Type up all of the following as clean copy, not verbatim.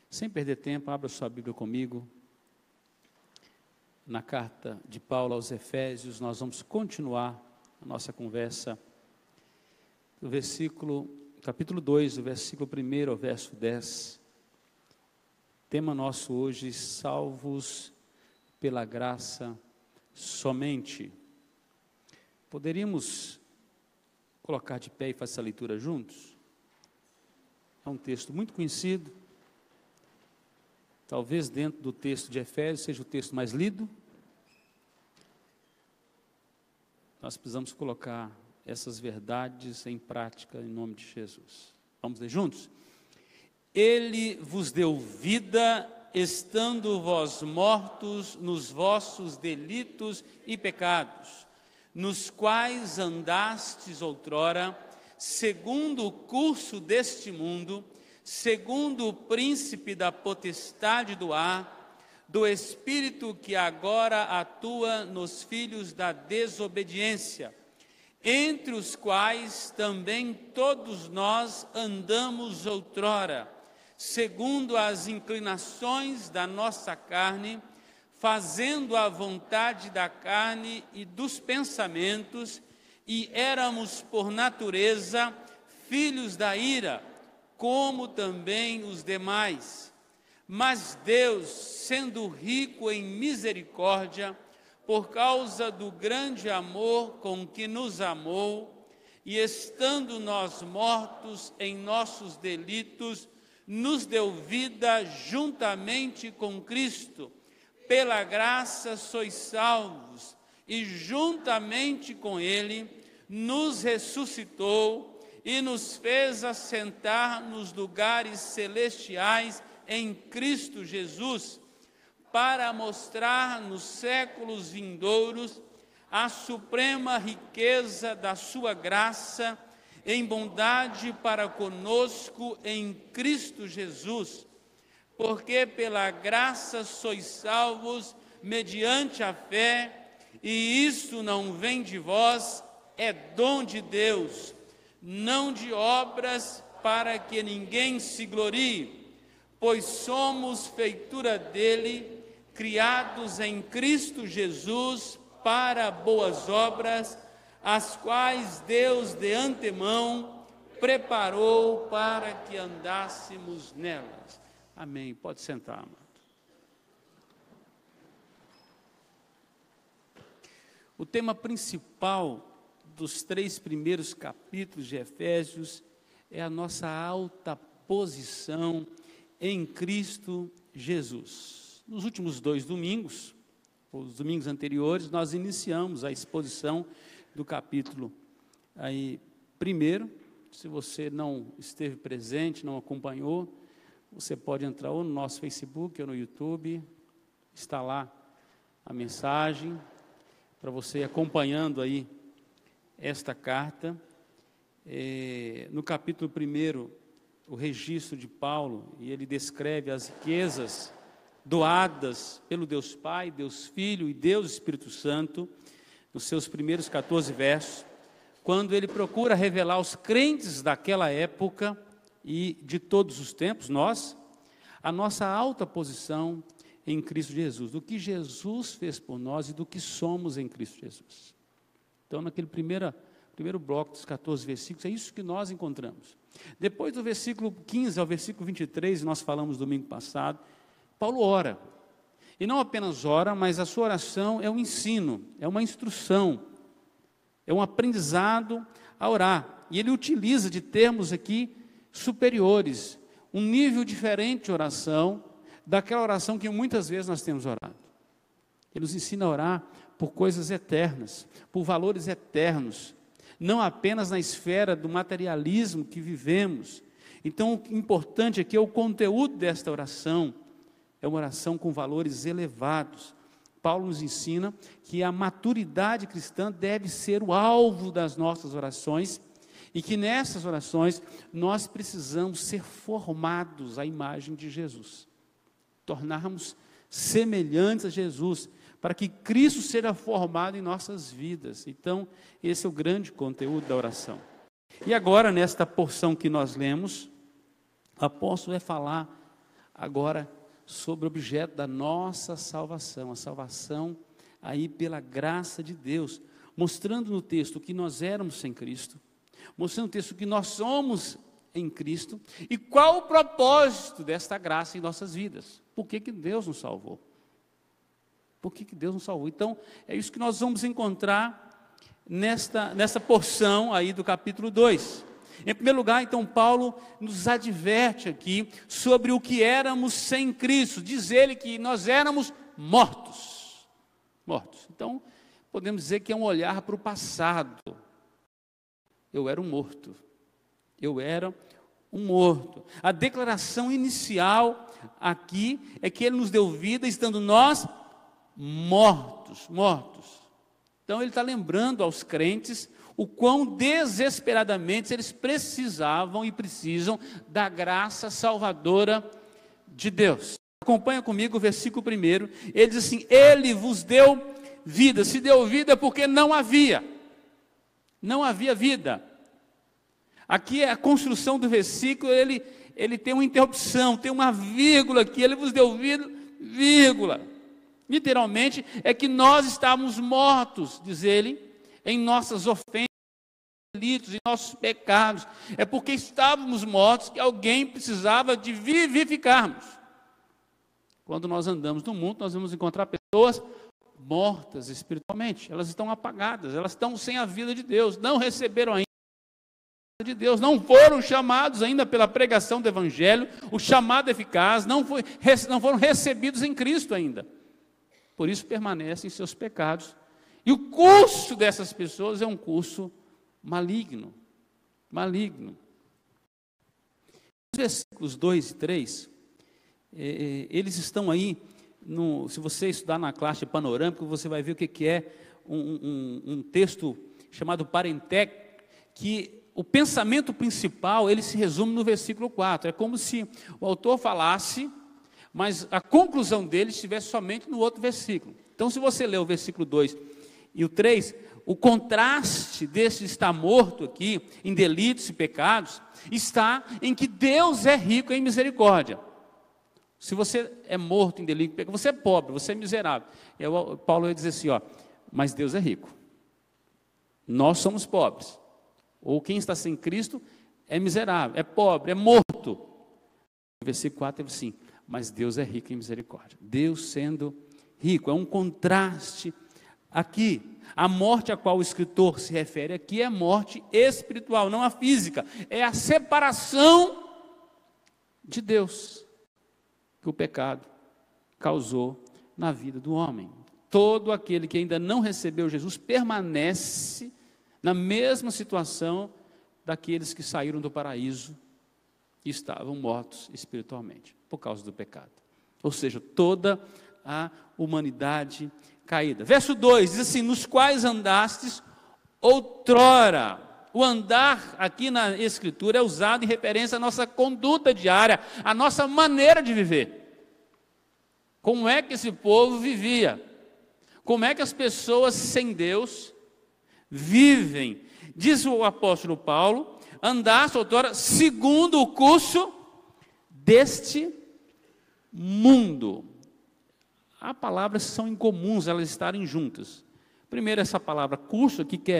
Sem perder tempo, abra sua Bíblia comigo. Na carta de Paulo aos Efésios, nós vamos continuar a nossa conversa do capítulo 2, do versículo 1 ao verso 10. Tema nosso hoje, salvos pela graça somente. Poderíamos colocar de pé e fazer essa leitura juntos? É um texto muito conhecido. Talvez dentro do texto de Efésios seja o texto mais lido. Nós precisamos colocar essas verdades em prática em nome de Jesus. Vamos ler juntos? Ele vos deu vida, estando vós mortos nos vossos delitos e pecados, nos quais andastes outrora, segundo o curso deste mundo, segundo o príncipe da potestade do ar, do espírito que agora atua nos filhos da desobediência, entre os quais também todos nós andamos outrora, segundo as inclinações da nossa carne, fazendo a vontade da carne e dos pensamentos, e éramos por natureza filhos da ira, como também os demais. Mas Deus, sendo rico em misericórdia, por causa do grande amor com que nos amou, e estando nós mortos em nossos delitos, nos deu vida juntamente com Cristo. Pela graça sois salvos, e juntamente com Ele nos ressuscitou e nos fez assentar nos lugares celestiais em Cristo Jesus, para mostrar nos séculos vindouros a suprema riqueza da sua graça em bondade para conosco em Cristo Jesus, porque pela graça sois salvos mediante a fé, e isso não vem de vós, é dom de Deus, não de obras para que ninguém se glorie, pois somos feitura dele, criados em Cristo Jesus para boas obras, as quais Deus de antemão preparou para que andássemos nelas. Amém. Pode sentar, amado. O tema principal dos 3 primeiros capítulos de Efésios é a nossa alta posição em Cristo Jesus. Nos últimos 2 domingos, os domingos anteriores, nós iniciamos a exposição do capítulo primeiro. Se você não esteve presente, não acompanhou, você pode entrar ou no nosso Facebook ou no YouTube, está lá a mensagem, para você ir acompanhando aí esta carta. No capítulo 1, o registro de Paulo, e ele descreve as riquezas doadas pelo Deus Pai, Deus Filho e Deus Espírito Santo, nos seus primeiros 14 versos, quando ele procura revelar aos crentes daquela época e de todos os tempos, a nossa alta posição em Cristo Jesus, do que Jesus fez por nós e do que somos em Cristo Jesus. Então, naquele primeiro bloco dos 14 versículos, é isso que nós encontramos. Depois do versículo 15 ao versículo 23, nós falamos domingo passado, Paulo ora. E não apenas ora, mas a sua oração é um ensino, é uma instrução, é um aprendizado a orar. E ele utiliza de termos aqui superiores, um nível diferente de oração, daquela oração que muitas vezes nós temos orado. Ele nos ensina a orar por coisas eternas, por valores eternos, não apenas na esfera do materialismo que vivemos. Então, o importante aqui é o conteúdo desta oração, é uma oração com valores elevados. Paulo nos ensina que a maturidade cristã deve ser o alvo das nossas orações, e que nessas orações nós precisamos ser formados à imagem de Jesus, tornarmos semelhantes a Jesus, para que Cristo seja formado em nossas vidas. Então, esse é o grande conteúdo da oração. E agora, nesta porção que nós lemos, o apóstolo vai falar agora sobre o objeto da nossa salvação, a salvação aí pela graça de Deus, mostrando no texto que nós éramos sem Cristo, mostrando no texto que nós somos em Cristo, e qual o propósito desta graça em nossas vidas. Por que Deus nos salvou? Por que Deus nos salvou? Então, é isso que nós vamos encontrar nessa porção aí do capítulo 2. Em primeiro lugar, então, Paulo nos adverte aqui sobre o que éramos sem Cristo. Diz ele que nós éramos mortos. Mortos. Então, podemos dizer que é um olhar para o passado. Eu era um morto. Eu era um morto. A declaração inicial aqui é que ele nos deu vida, estando nós mortos. Então ele está lembrando aos crentes o quão desesperadamente eles precisavam e precisam da graça salvadora de Deus. Acompanha comigo o versículo 1, ele diz assim: ele vos deu vida. Se deu vida porque não havia vida. Aqui é a construção do versículo, ele tem uma interrupção, tem uma vírgula aqui, ele vos deu vida, vírgula. Literalmente, é que nós estávamos mortos, diz ele, em nossas ofensas, delitos, em nossos pecados. É porque estávamos mortos que alguém precisava de vivificarmos. Quando nós andamos no mundo, nós vamos encontrar pessoas mortas espiritualmente. Elas estão apagadas, elas estão sem a vida de Deus, não receberam ainda de Deus, não foram chamados ainda pela pregação do Evangelho, o chamado eficaz, não foram recebidos em Cristo ainda. Por isso permanecem em seus pecados. E o curso dessas pessoas é um curso maligno. Os versículos 2 e 3, eles estão aí, se você estudar na classe panorâmica, você vai ver o que é um texto chamado Parenteque, que o pensamento principal, ele se resume no versículo 4. É como se o autor falasse, mas a conclusão dele estivesse somente no outro versículo. Então, se você ler o versículo 2 e o 3, o contraste desse estar morto aqui, em delitos e pecados, está em que Deus é rico em misericórdia. Se você é morto em delito e pecado, você é pobre, você é miserável. Paulo vai dizer assim, mas Deus é rico. Nós somos pobres. Ou quem está sem Cristo é miserável, é pobre, é morto. No versículo 4 ele diz assim: mas Deus é rico em misericórdia. Deus sendo rico, é um contraste aqui. A morte a qual o escritor se refere aqui é morte espiritual, não a física. É a separação de Deus que o pecado causou na vida do homem. Todo aquele que ainda não recebeu Jesus permanece na mesma situação daqueles que saíram do paraíso e estavam mortos espiritualmente, por causa do pecado. Ou seja, toda a humanidade caída. Verso 2 diz assim: nos quais andastes outrora. O andar aqui na Escritura é usado em referência à nossa conduta diária, à nossa maneira de viver. Como é que esse povo vivia? Como é que as pessoas sem Deus vivem? Diz o apóstolo Paulo: andaste outrora segundo o curso deste mundo. Há palavras que são incomuns elas estarem juntas. Primeiro, essa palavra curso aqui, que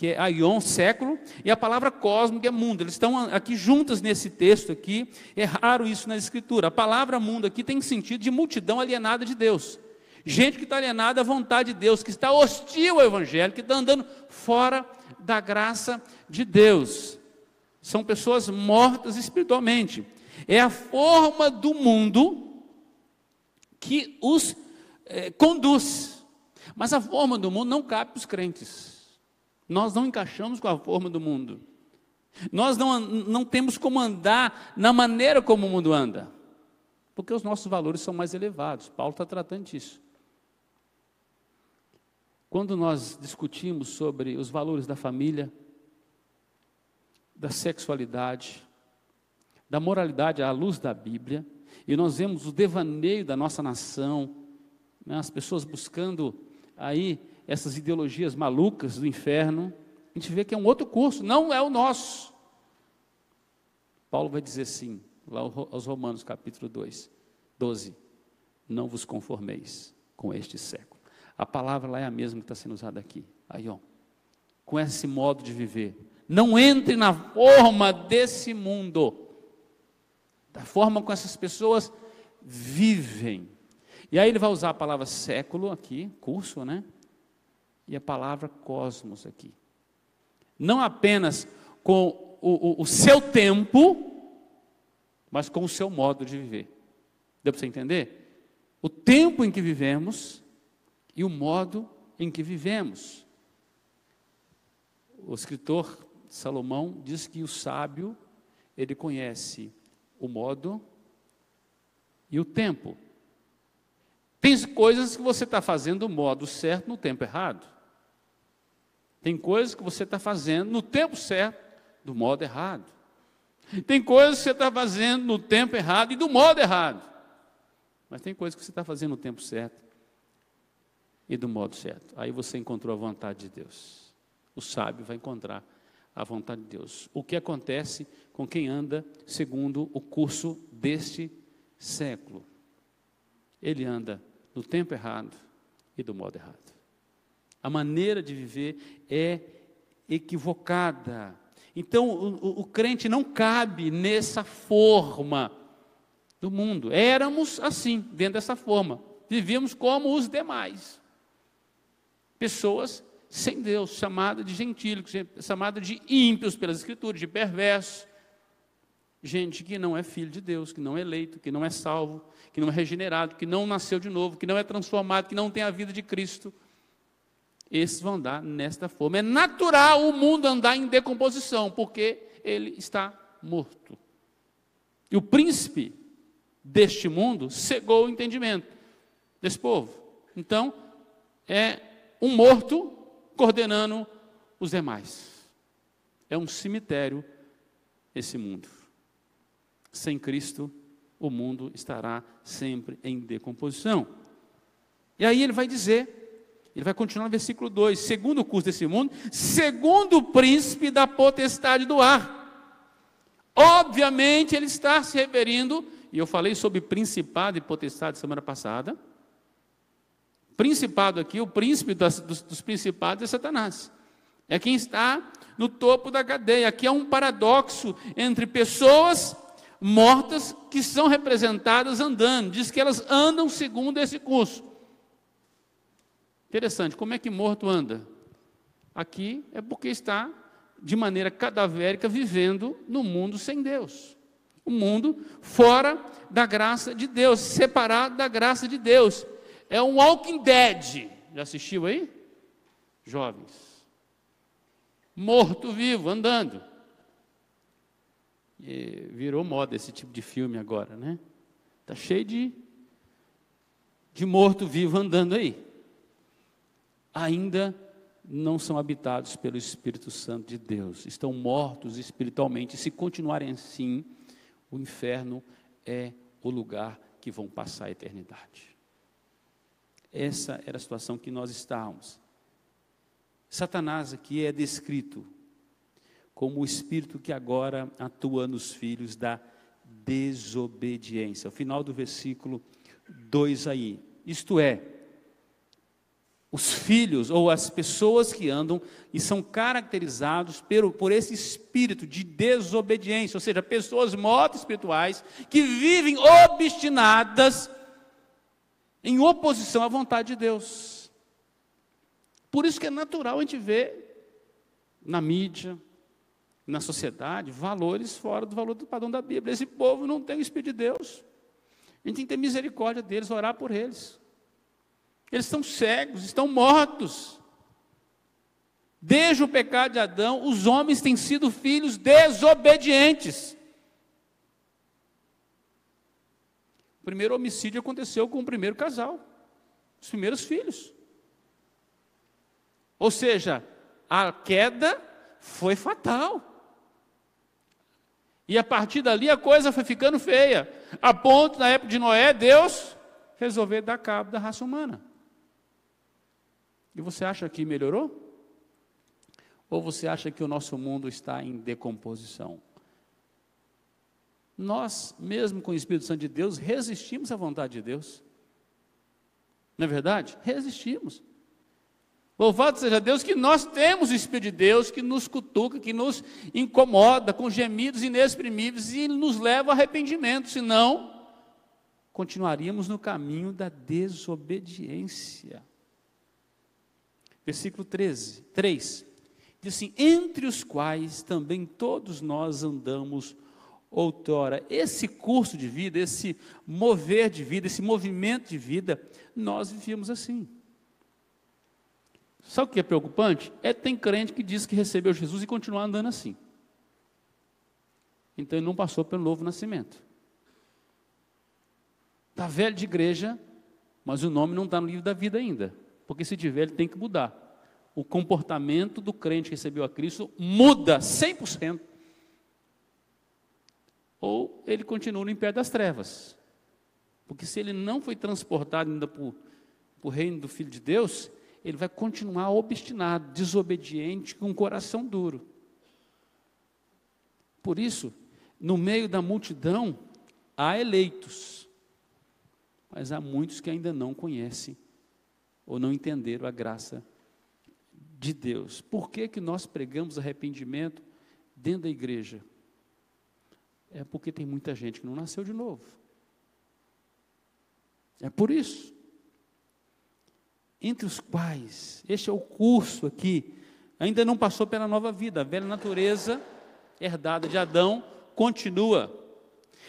é aion, século, e a palavra cosmo, que é mundo. Eles estão aqui juntas nesse texto aqui. É raro isso na Escritura. A palavra mundo aqui tem sentido de multidão alienada de Deus. Gente que está alienada à vontade de Deus, que está hostil ao Evangelho, que está andando fora da graça de Deus. São pessoas mortas espiritualmente. É a forma do mundo que os conduz. Mas a forma do mundo não cabe para os crentes. Nós não encaixamos com a forma do mundo. Nós não temos como andar na maneira como o mundo anda. Porque os nossos valores são mais elevados. Paulo está tratando disso. Quando nós discutimos sobre os valores da família, da sexualidade, da moralidade à luz da Bíblia, e nós vemos o devaneio da nossa nação, né, as pessoas buscando aí essas ideologias malucas do inferno, a gente vê que é um outro curso, não é o nosso. Paulo vai dizer assim: lá aos Romanos capítulo 12. Não vos conformeis com este século. A palavra lá é a mesma que está sendo usada aqui. Aí, ó, com esse modo de viver. Não entre na forma desse mundo, da forma como essas pessoas vivem. E aí ele vai usar a palavra século aqui, curso, né? E a palavra cosmos aqui. Não apenas com o seu tempo, mas com o seu modo de viver. Deu para você entender? O tempo em que vivemos e o modo em que vivemos. O escritor Salomão diz que o sábio, ele conhece o modo e o tempo. Tem coisas que você está fazendo do modo certo no tempo errado. Tem coisas que você está fazendo no tempo certo do modo errado. Tem coisas que você está fazendo no tempo errado e do modo errado. Mas tem coisas que você está fazendo no tempo certo e do modo certo. Aí você encontrou a vontade de Deus. O sábio vai encontrar a vontade de Deus. O que acontece com quem anda segundo o curso deste século? Ele anda no tempo errado e do modo errado. A maneira de viver é equivocada. Então, o crente não cabe nessa forma do mundo. Éramos assim, dentro dessa forma. Vivíamos como os demais. Pessoas sem Deus, chamada de gentílicos, chamada de ímpios pelas Escrituras, de perversos. Gente que não é filho de Deus, que não é eleito, que não é salvo, que não é regenerado, que não nasceu de novo, que não é transformado, que não tem a vida de Cristo. Esses vão andar nesta forma. É natural o mundo andar em decomposição, porque ele está morto. E o príncipe deste mundo cegou o entendimento desse povo. Então, é um morto coordenando os demais. É um cemitério esse mundo. Sem Cristo, o mundo estará sempre em decomposição. E aí ele vai dizer, ele vai continuar no versículo 2, segundo o curso desse mundo, segundo o príncipe da potestade do ar. Obviamente ele está se referindo, e eu falei sobre principado e potestade semana passada. Principado aqui, o príncipe dos principados é Satanás. É quem está no topo da cadeia. Aqui há um paradoxo entre pessoas mortas que são representadas andando. Diz que elas andam segundo esse curso. Interessante, como é que morto anda? Aqui é porque está de maneira cadavérica vivendo no mundo sem Deus. Um mundo fora da graça de Deus, separado da graça de Deus. É um Walking Dead. Já assistiu aí? Jovens. Morto-vivo, andando. E virou moda esse tipo de filme agora, né? Está cheio de morto-vivo andando aí. Ainda não são habitados pelo Espírito Santo de Deus. Estão mortos espiritualmente. Se continuarem assim, o inferno é o lugar que vão passar a eternidade. Essa era a situação que nós estávamos. Satanás aqui é descrito como o espírito que agora atua nos filhos da desobediência. O final do versículo 2 aí. Isto é, os filhos ou as pessoas que andam e são caracterizados por esse espírito de desobediência, ou seja, pessoas mortas espirituais que vivem obstinadas em oposição à vontade de Deus. Por isso que é natural a gente ver na mídia, na sociedade, valores fora do valor do padrão da Bíblia. Esse povo não tem o Espírito de Deus. A gente tem que ter misericórdia deles, orar por eles. Eles estão cegos, estão mortos. Desde o pecado de Adão, os homens têm sido filhos desobedientes. O primeiro homicídio aconteceu com o primeiro casal, os primeiros filhos. Ou seja, a queda foi fatal. E a partir dali a coisa foi ficando feia, a ponto, na época de Noé, Deus resolver dar cabo da raça humana. E você acha que melhorou? Ou você acha que o nosso mundo está em decomposição? Nós, mesmo com o Espírito Santo de Deus, resistimos à vontade de Deus. Não é verdade? Resistimos. Louvado seja Deus que nós temos o Espírito de Deus que nos cutuca, que nos incomoda com gemidos inexprimíveis e nos leva ao arrependimento, senão continuaríamos no caminho da desobediência. Versículo 3, diz assim: entre os quais também todos nós andamos outrora. Esse curso de vida, esse mover de vida, esse movimento de vida, nós vivíamos assim. Sabe o que é preocupante? Tem crente que diz que recebeu Jesus e continua andando assim. Então ele não passou pelo novo nascimento. Está velho de igreja, mas o nome não está no livro da vida ainda. Porque se tiver, ele tem que mudar. O comportamento do crente que recebeu a Cristo muda 100%. Ou ele continua no império das trevas. Porque se ele não foi transportado ainda para o reino do Filho de Deus, ele vai continuar obstinado, desobediente, com um coração duro. Por isso, no meio da multidão, há eleitos, mas há muitos que ainda não conhecem, ou não entenderam a graça de Deus. Por que que nós pregamos arrependimento dentro da igreja? É porque tem muita gente que não nasceu de novo. É por isso. Entre os quais, este é o curso aqui, ainda não passou pela nova vida, a velha natureza herdada de Adão continua.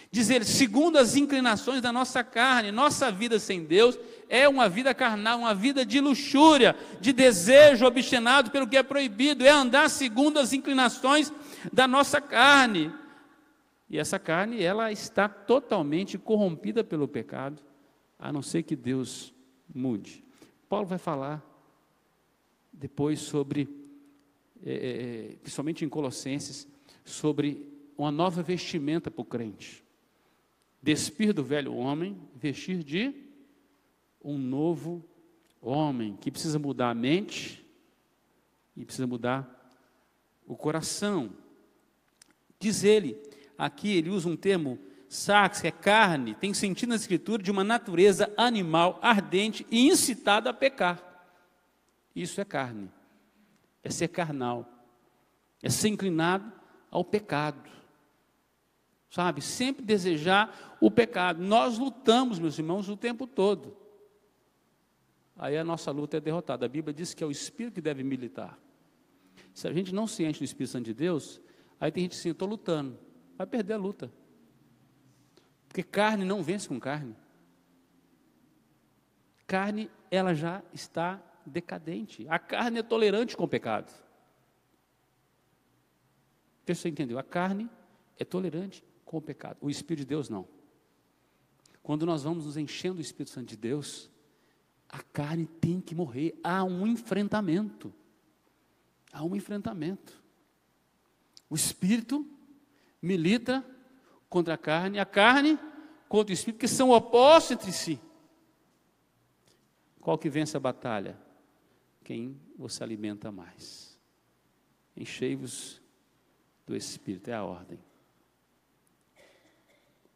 Diz ele, segundo as inclinações da nossa carne, nossa vida sem Deus é uma vida carnal, uma vida de luxúria, de desejo obstinado pelo que é proibido, é andar segundo as inclinações da nossa carne. E essa carne, ela está totalmente corrompida pelo pecado, a não ser que Deus mude. Paulo vai falar depois sobre, principalmente em Colossenses, sobre uma nova vestimenta para o crente. Despir do velho homem, vestir de um novo homem, que precisa mudar a mente e precisa mudar o coração. Diz ele, aqui ele usa um termo, sarx, que é carne, tem sentido na Escritura de uma natureza animal, ardente e incitada a pecar. Isso é carne, é ser carnal, é ser inclinado ao pecado, sabe? Sempre desejar o pecado. Nós lutamos, meus irmãos, o tempo todo. Aí a nossa luta é derrotada. A Bíblia diz que é o Espírito que deve militar. Se a gente não se enche do Espírito Santo de Deus, aí tem gente assim, eu estou lutando, vai perder a luta. Porque carne não vence com carne. Carne, ela já está decadente. A carne é tolerante com o pecado. Você entendeu? A carne é tolerante com o pecado. O Espírito de Deus não. Quando nós vamos nos enchendo do Espírito Santo de Deus, a carne tem que morrer. Há um enfrentamento. Há um enfrentamento. O Espírito milita contra a carne contra o Espírito, que são opostos entre si. Qual que vence a batalha? Quem você alimenta mais. Enchei-vos do Espírito, é a ordem.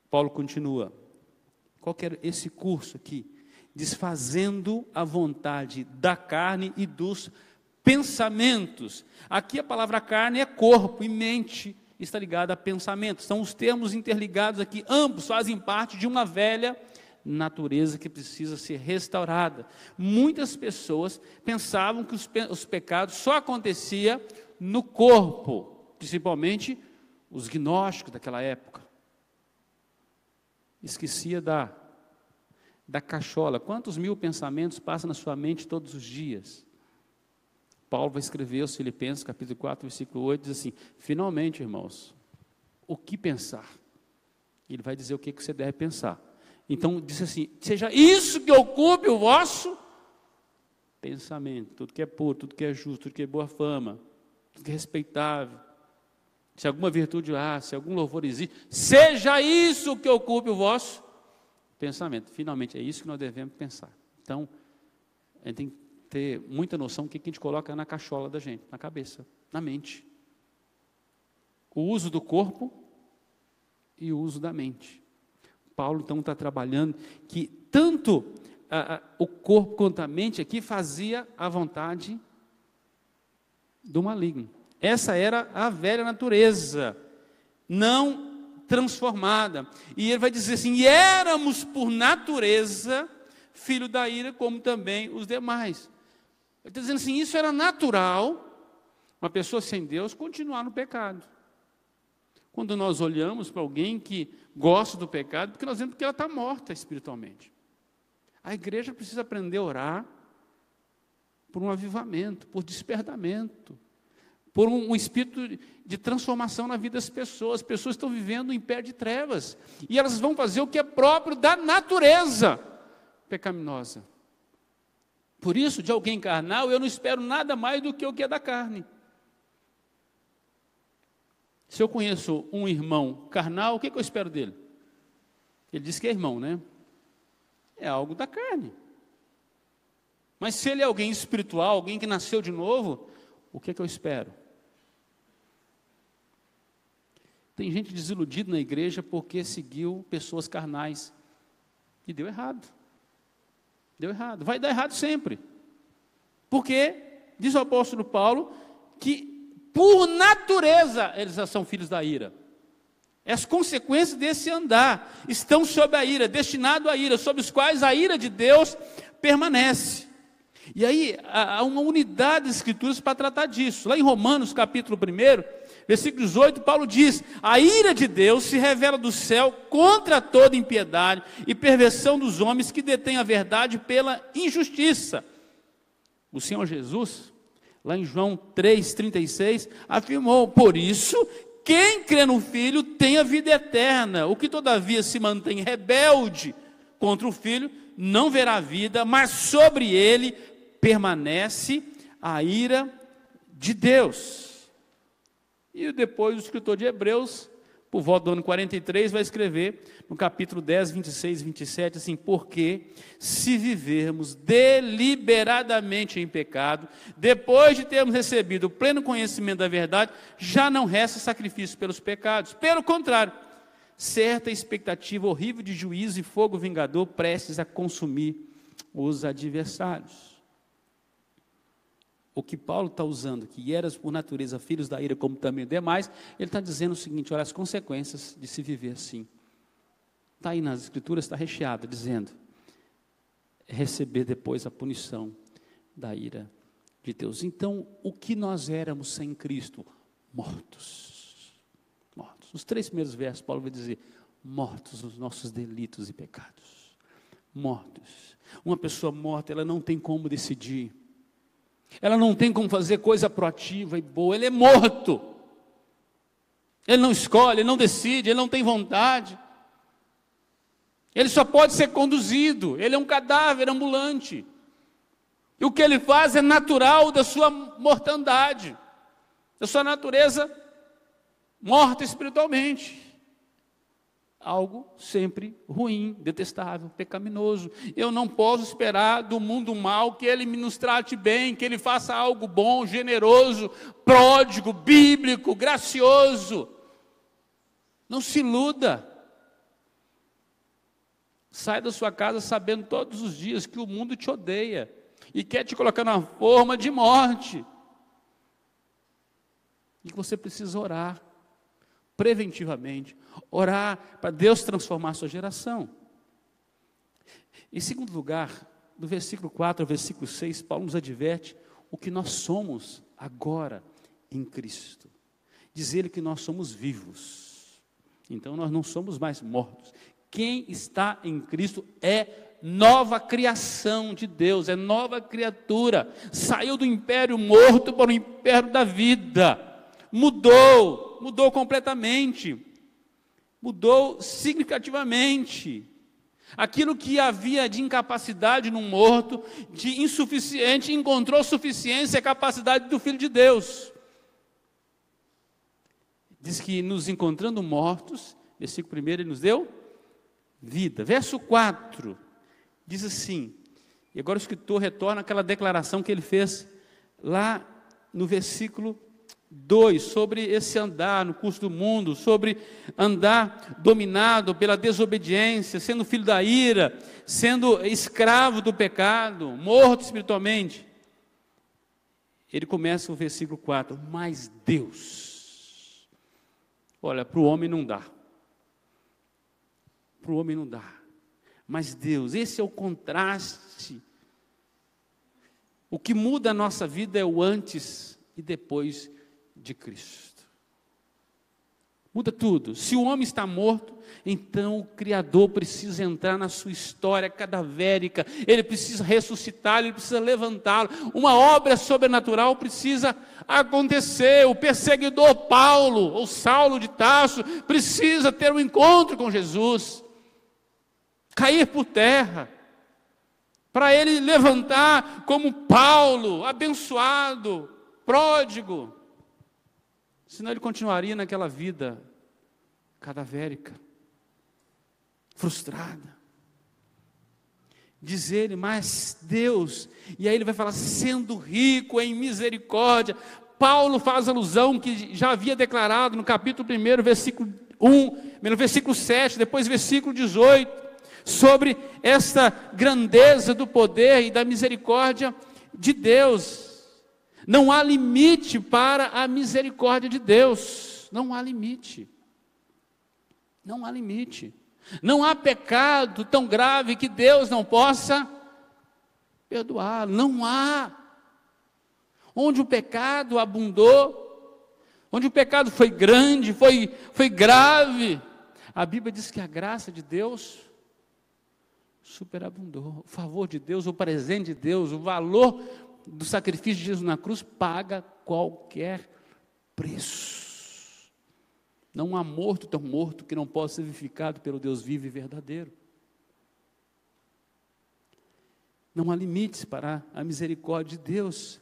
Paulo continua. Qual que era esse curso aqui? Desfazendo a vontade da carne e dos pensamentos. Aqui a palavra carne é corpo e mente, está ligado a pensamento. São os termos interligados aqui, ambos fazem parte de uma velha natureza que precisa ser restaurada. Muitas pessoas pensavam que os pecados só aconteciam no corpo, principalmente os gnósticos daquela época. Esquecia da cachola. Quantos mil pensamentos passam na sua mente todos os dias? Paulo vai escrever aos Filipenses, capítulo 4, versículo 8, diz assim, finalmente, irmãos, o que pensar? Ele vai dizer o que você deve pensar. Então, diz assim, seja isso que ocupe o vosso pensamento, tudo que é puro, tudo que é justo, tudo que é boa fama, tudo que é respeitável, se alguma virtude há, se algum louvor existe, seja isso que ocupe o vosso pensamento. Finalmente, é isso que nós devemos pensar. Então, a gente tem que ter muita noção do que a gente coloca na cachola da gente, na cabeça, na mente. O uso do corpo e o uso da mente. Paulo, então, está trabalhando que tanto o corpo quanto a mente aqui fazia a vontade do maligno. Essa era a velha natureza, não transformada. E ele vai dizer assim, e éramos por natureza filho da ira, como também os demais. Ele está dizendo assim, isso era natural, uma pessoa sem Deus continuar no pecado. Quando nós olhamos para alguém que gosta do pecado, porque nós vemos que ela está morta espiritualmente. A igreja precisa aprender a orar por um avivamento, por despertamento, por um espírito de transformação na vida das pessoas. As pessoas estão vivendo em pé de trevas, e elas vão fazer o que é próprio da natureza pecaminosa. Por isso, de alguém carnal, eu não espero nada mais do que o que é da carne. Se eu conheço um irmão carnal, o que eu espero dele? Ele diz que é irmão, né? É algo da carne. Mas se ele é alguém espiritual, alguém que nasceu de novo, o que eu espero? Tem gente desiludida na igreja porque seguiu pessoas carnais. E deu errado. Deu errado. Vai dar errado sempre. Porque, diz o apóstolo Paulo, que por natureza eles já são filhos da ira. As consequências desse andar estão sob a ira, destinado à ira, sobre os quais a ira de Deus permanece. E aí, há uma unidade de escrituras para tratar disso. Lá em Romanos, capítulo 1, versículo 18, Paulo diz, a ira de Deus se revela do céu contra toda impiedade e perversão dos homens que detêm a verdade pela injustiça. O Senhor Jesus, lá em João 3,36, afirmou, por isso, quem crê no Filho tem a vida eterna. O que todavia se mantém rebelde contra o Filho, não verá a vida, mas sobre ele permanece a ira de Deus. E depois o escritor de Hebreus, por volta do ano 43, vai escrever no capítulo 10, 26 e 27, assim, porque se vivermos deliberadamente em pecado, depois de termos recebido o pleno conhecimento da verdade, já não resta sacrifício pelos pecados. Pelo contrário, certa expectativa horrível de juízo e fogo vingador prestes a consumir os adversários. O que Paulo está usando, que eras por natureza filhos da ira, como também demais, ele está dizendo o seguinte, olha, as consequências de se viver assim. Está aí nas escrituras, está recheado, dizendo, receber depois a punição da ira de Deus. Então, o que nós éramos sem Cristo? Mortos. Mortos. Nos 3 primeiros versos, Paulo vai dizer, mortos nos nossos delitos e pecados. Mortos. Uma pessoa morta, ela não tem como decidir. Ela não tem como fazer coisa proativa e boa, ele é morto. Ele não escolhe, ele não decide, ele não tem vontade. Ele só pode ser conduzido, ele é um cadáver ambulante. E o que ele faz é natural da sua mortandade, da sua natureza morta espiritualmente. Algo sempre ruim, detestável, pecaminoso. Eu não posso esperar do mundo mal que ele nos trate bem, que ele faça algo bom, generoso, pródigo, bíblico, gracioso. Não se iluda. Sai da sua casa sabendo todos os dias que o mundo te odeia e quer te colocar numa forma de morte. E que você precisa orar preventivamente, orar para Deus transformar a sua geração. Em segundo lugar, do versículo 4 ao versículo 6, Paulo nos adverte o que nós somos agora em Cristo. Diz ele que nós somos vivos, então nós não somos mais mortos. Quem está em Cristo é nova criação de Deus, é nova criatura, saiu do império morto para o império da vida, mudou completamente, mudou significativamente. Aquilo que havia de incapacidade no morto, de insuficiente, encontrou suficiência e capacidade do Filho de Deus. Diz que nos encontrando mortos, versículo 1, ele nos deu vida. Verso 4, diz assim, e agora o escritor retorna àquela declaração que ele fez lá no versículo 2, sobre esse andar no curso do mundo, sobre andar dominado pela desobediência, sendo filho da ira, sendo escravo do pecado, morto espiritualmente. Ele começa o versículo 4, mas Deus, olha, para o homem não dá, para o homem não dá, mas Deus, esse é o contraste. O que muda a nossa vida é o antes e depois de Cristo. Muda tudo. Se o homem está morto, então o Criador precisa entrar na sua história cadavérica, ele precisa ressuscitá-lo, ele precisa levantá-lo, uma obra sobrenatural precisa acontecer. O perseguidor Paulo, ou Saulo de Tarso, precisa ter um encontro com Jesus, cair por terra, para ele levantar como Paulo, abençoado, pródigo. Senão ele continuaria naquela vida cadavérica, frustrada. Diz ele, mas Deus, e aí ele vai falar, sendo rico em misericórdia. Paulo faz alusão que já havia declarado no capítulo 1, versículo 1, no versículo 7, depois versículo 18, sobre esta grandeza do poder e da misericórdia de Deus. Não há limite para a misericórdia de Deus, não há limite, não há limite, não há pecado tão grave que Deus não possa perdoar, não há. Onde o pecado abundou, onde o pecado foi grande, foi grave, a Bíblia diz que a graça de Deus superabundou. O favor de Deus, o presente de Deus, o valor do sacrifício de Jesus na cruz paga qualquer preço. Não há morto tão morto que não possa ser vivificado pelo Deus vivo e verdadeiro. Não há limites para a misericórdia de Deus.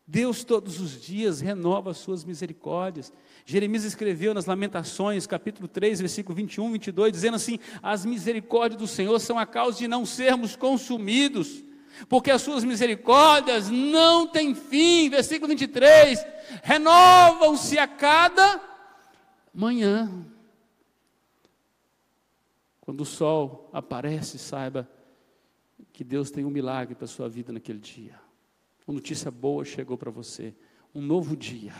Deus todos os dias renova as suas misericórdias. Jeremias escreveu nas Lamentações, capítulo 3, versículo 21, 22, dizendo assim, as misericórdias do Senhor são a causa de não sermos consumidos, porque as suas misericórdias não têm fim. Versículo 23, renovam-se a cada manhã. Quando o sol aparece, saiba que Deus tem um milagre para a sua vida naquele dia. Uma notícia boa chegou para você, um novo dia,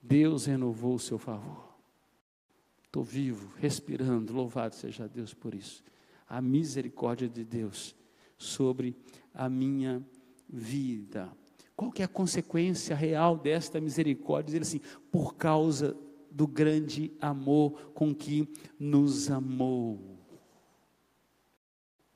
Deus renovou o seu favor. Estou vivo, respirando, louvado seja Deus por isso. A misericórdia de Deus sobre a minha vida. Qual que é a consequência real desta misericórdia? Diz assim, por causa do grande amor com que nos amou.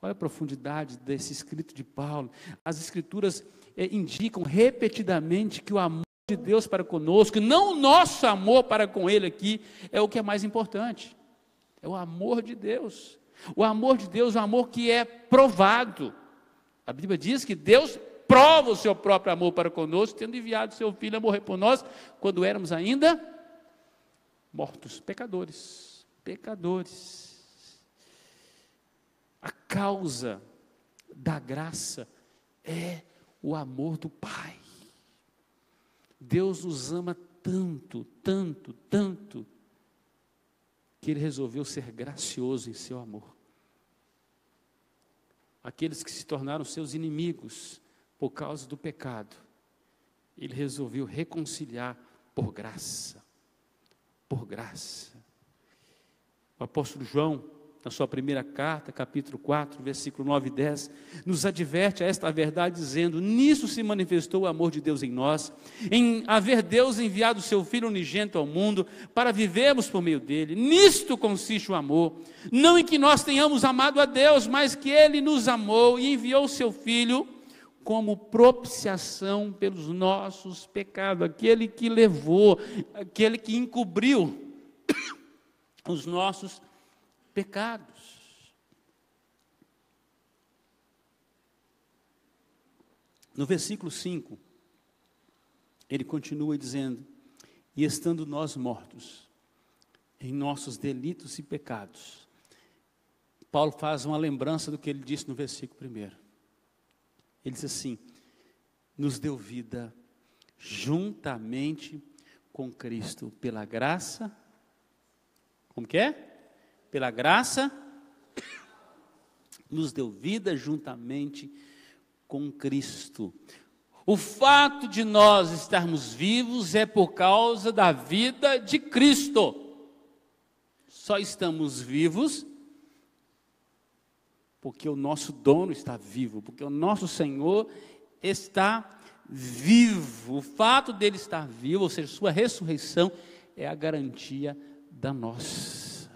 Olha a profundidade desse escrito de Paulo. As escrituras indicam repetidamente que o amor de Deus para conosco, não o nosso amor para com Ele aqui, é o que é mais importante. É o amor de Deus. O amor de Deus é um amor que é provado. A Bíblia diz que Deus prova o seu próprio amor para conosco, tendo enviado seu Filho a morrer por nós, quando éramos ainda mortos, pecadores. A causa da graça é o amor do Pai. Deus nos ama tanto, que Ele resolveu ser gracioso em seu amor. Aqueles que se tornaram seus inimigos por causa do pecado, Ele resolveu reconciliar por graça. Por graça. O apóstolo João, na sua primeira carta, capítulo 4, versículo 9 e 10, nos adverte a esta verdade, dizendo, nisso se manifestou o amor de Deus em nós, em haver Deus enviado o seu Filho unigênito ao mundo, para vivermos por meio dele. Nisto consiste o amor, não em que nós tenhamos amado a Deus, mas que Ele nos amou e enviou o seu Filho como propiciação pelos nossos pecados, aquele que levou, aquele que encobriu os nossos pecados. No versículo 5, ele continua dizendo, e estando nós mortos em nossos delitos e pecados. Paulo faz uma lembrança do que ele disse no versículo 1. Ele diz assim, nos deu vida juntamente com Cristo, pela graça, como que é? Pela graça, nos deu vida juntamente com Cristo. O fato de nós estarmos vivos é por causa da vida de Cristo. Só estamos vivos porque o nosso dono está vivo, porque o nosso Senhor está vivo. O fato dele estar vivo, ou seja, sua ressurreição, é a garantia da nossa.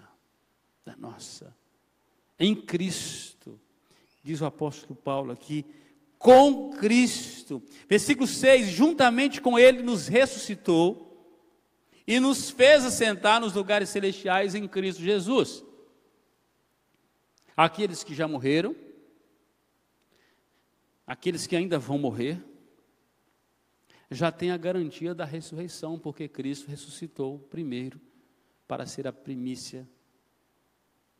Em Cristo, diz o apóstolo Paulo aqui, com Cristo. Versículo 6, juntamente com ele nos ressuscitou e nos fez assentar nos lugares celestiais em Cristo Jesus. Aqueles que já morreram, aqueles que ainda vão morrer, já têm a garantia da ressurreição, porque Cristo ressuscitou primeiro para ser a primícia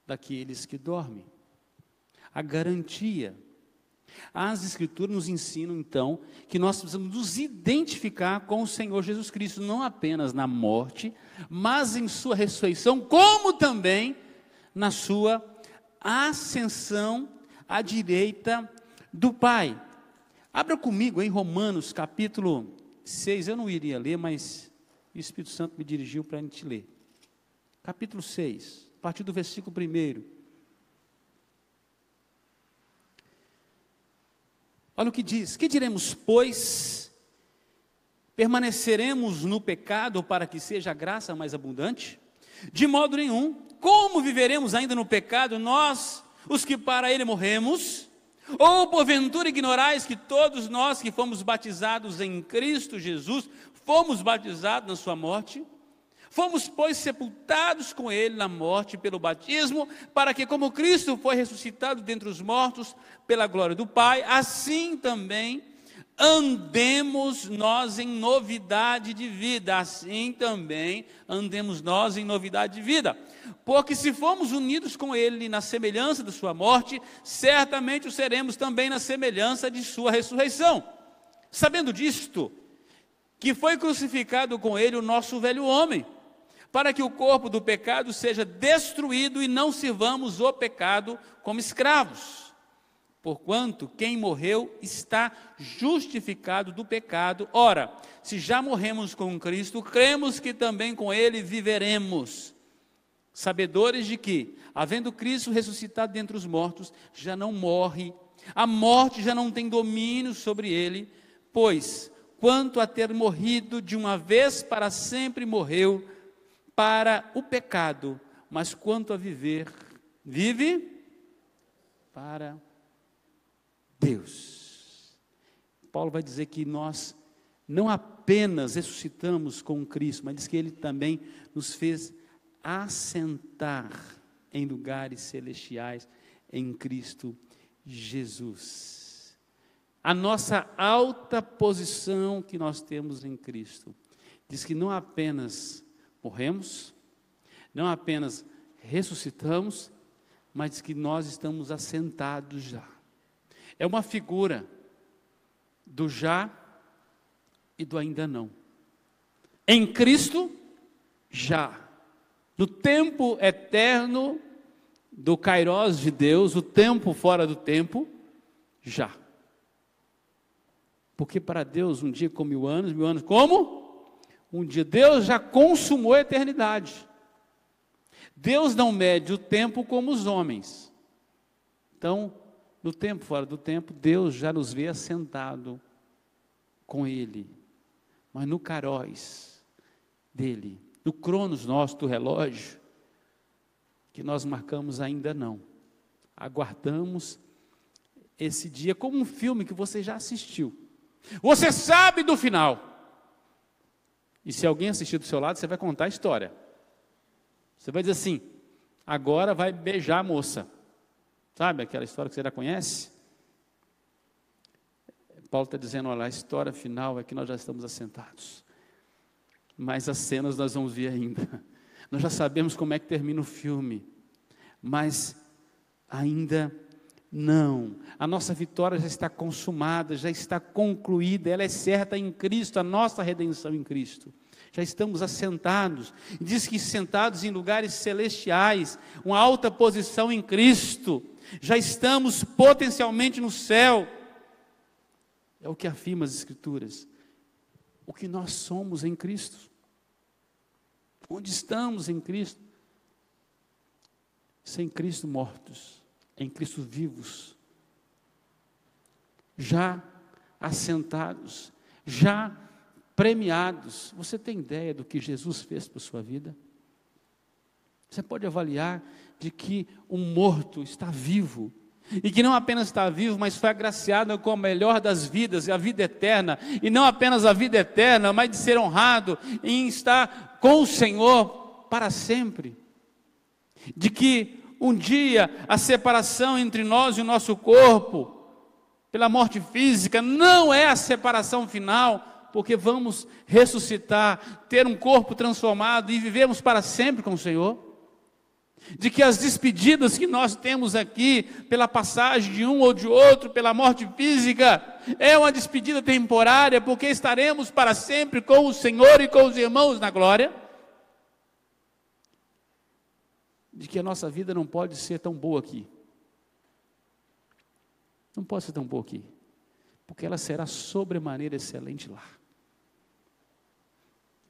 daqueles que dormem. A garantia. As Escrituras nos ensinam, então, que nós precisamos nos identificar com o Senhor Jesus Cristo, não apenas na morte, mas em sua ressurreição, como também na sua ascensão à direita do Pai. Abra comigo em Romanos capítulo 6, eu não iria ler, mas o Espírito Santo me dirigiu para a gente ler. Capítulo 6, a partir do versículo 1. Olha o que diz: que diremos, pois? Permaneceremos no pecado para que seja a graça mais abundante? De modo nenhum. Como viveremos ainda no pecado, nós, os que para ele morremos? Ou porventura ignorais que todos nós que fomos batizados em Cristo Jesus, fomos batizados na sua morte? Fomos, pois, sepultados com ele na morte pelo batismo, para que, como Cristo foi ressuscitado dentre os mortos pela glória do Pai, assim também andemos nós em novidade de vida. Assim também andemos nós em novidade de vida. Porque se fomos unidos com ele na semelhança de sua morte, certamente o seremos também na semelhança de sua ressurreição. Sabendo disto, que foi crucificado com ele o nosso velho homem, para que o corpo do pecado seja destruído e não sirvamos o pecado como escravos. Porquanto quem morreu está justificado do pecado. Ora, se já morremos com Cristo, cremos que também com ele viveremos, sabedores de que, havendo Cristo ressuscitado dentre os mortos, já não morre, a morte já não tem domínio sobre ele, pois, quanto a ter morrido de uma vez para sempre, morreu para o pecado, mas quanto a viver, vive para Deus. Paulo vai dizer que nós não apenas ressuscitamos com Cristo, mas diz que ele também nos fez assentar em lugares celestiais em Cristo Jesus. A nossa alta posição que nós temos em Cristo diz que não apenas morremos, não apenas ressuscitamos, mas que nós estamos assentados já. É uma figura do já e do ainda não. Em Cristo, já. No tempo eterno do Kairos de Deus, o tempo fora do tempo, já. Porque para Deus um dia como 1000 anos como? Um dia. Deus já consumou a eternidade. Deus não mede o tempo como os homens. Então, no tempo fora do tempo, Deus já nos vê assentado com Ele. Mas no Kairos dele, no cronos nosso do relógio, que nós marcamos ainda não. Aguardamos esse dia como um filme que você já assistiu. Você sabe do final. E se alguém assistir do seu lado, você vai contar a história. Você vai dizer assim, agora vai beijar a moça. Sabe aquela história que você já conhece? Paulo está dizendo, olha, a história final é que nós já estamos assentados. Mas as cenas nós vamos ver ainda. Nós já sabemos como é que termina o filme. Mas ainda Não, a nossa vitória já está consumada, já está concluída, ela é certa em Cristo, a nossa redenção em Cristo. Já estamos assentados, diz que sentados em lugares celestiais, uma alta posição em Cristo, já estamos potencialmente no céu. É o que afirma as Escrituras, o que nós somos em Cristo, onde estamos em Cristo, sem Cristo mortos, em Cristo vivos, já assentados, já premiados. Você tem ideia do que Jesus fez por sua vida? Você pode avaliar de que um morto está vivo, e que não apenas está vivo, mas foi agraciado com a melhor das vidas, a vida eterna, e não apenas a vida eterna, mas de ser honrado em estar com o Senhor para sempre, de que um dia a separação entre nós e o nosso corpo, pela morte física, não é a separação final, porque vamos ressuscitar, ter um corpo transformado e vivemos para sempre com o Senhor. De que as despedidas que nós temos aqui, pela passagem de um ou de outro, pela morte física, é uma despedida temporária, porque estaremos para sempre com o Senhor e com os irmãos na glória. De que a nossa vida não pode ser tão boa aqui. Não pode ser tão boa aqui, porque ela será sobremaneira excelente lá.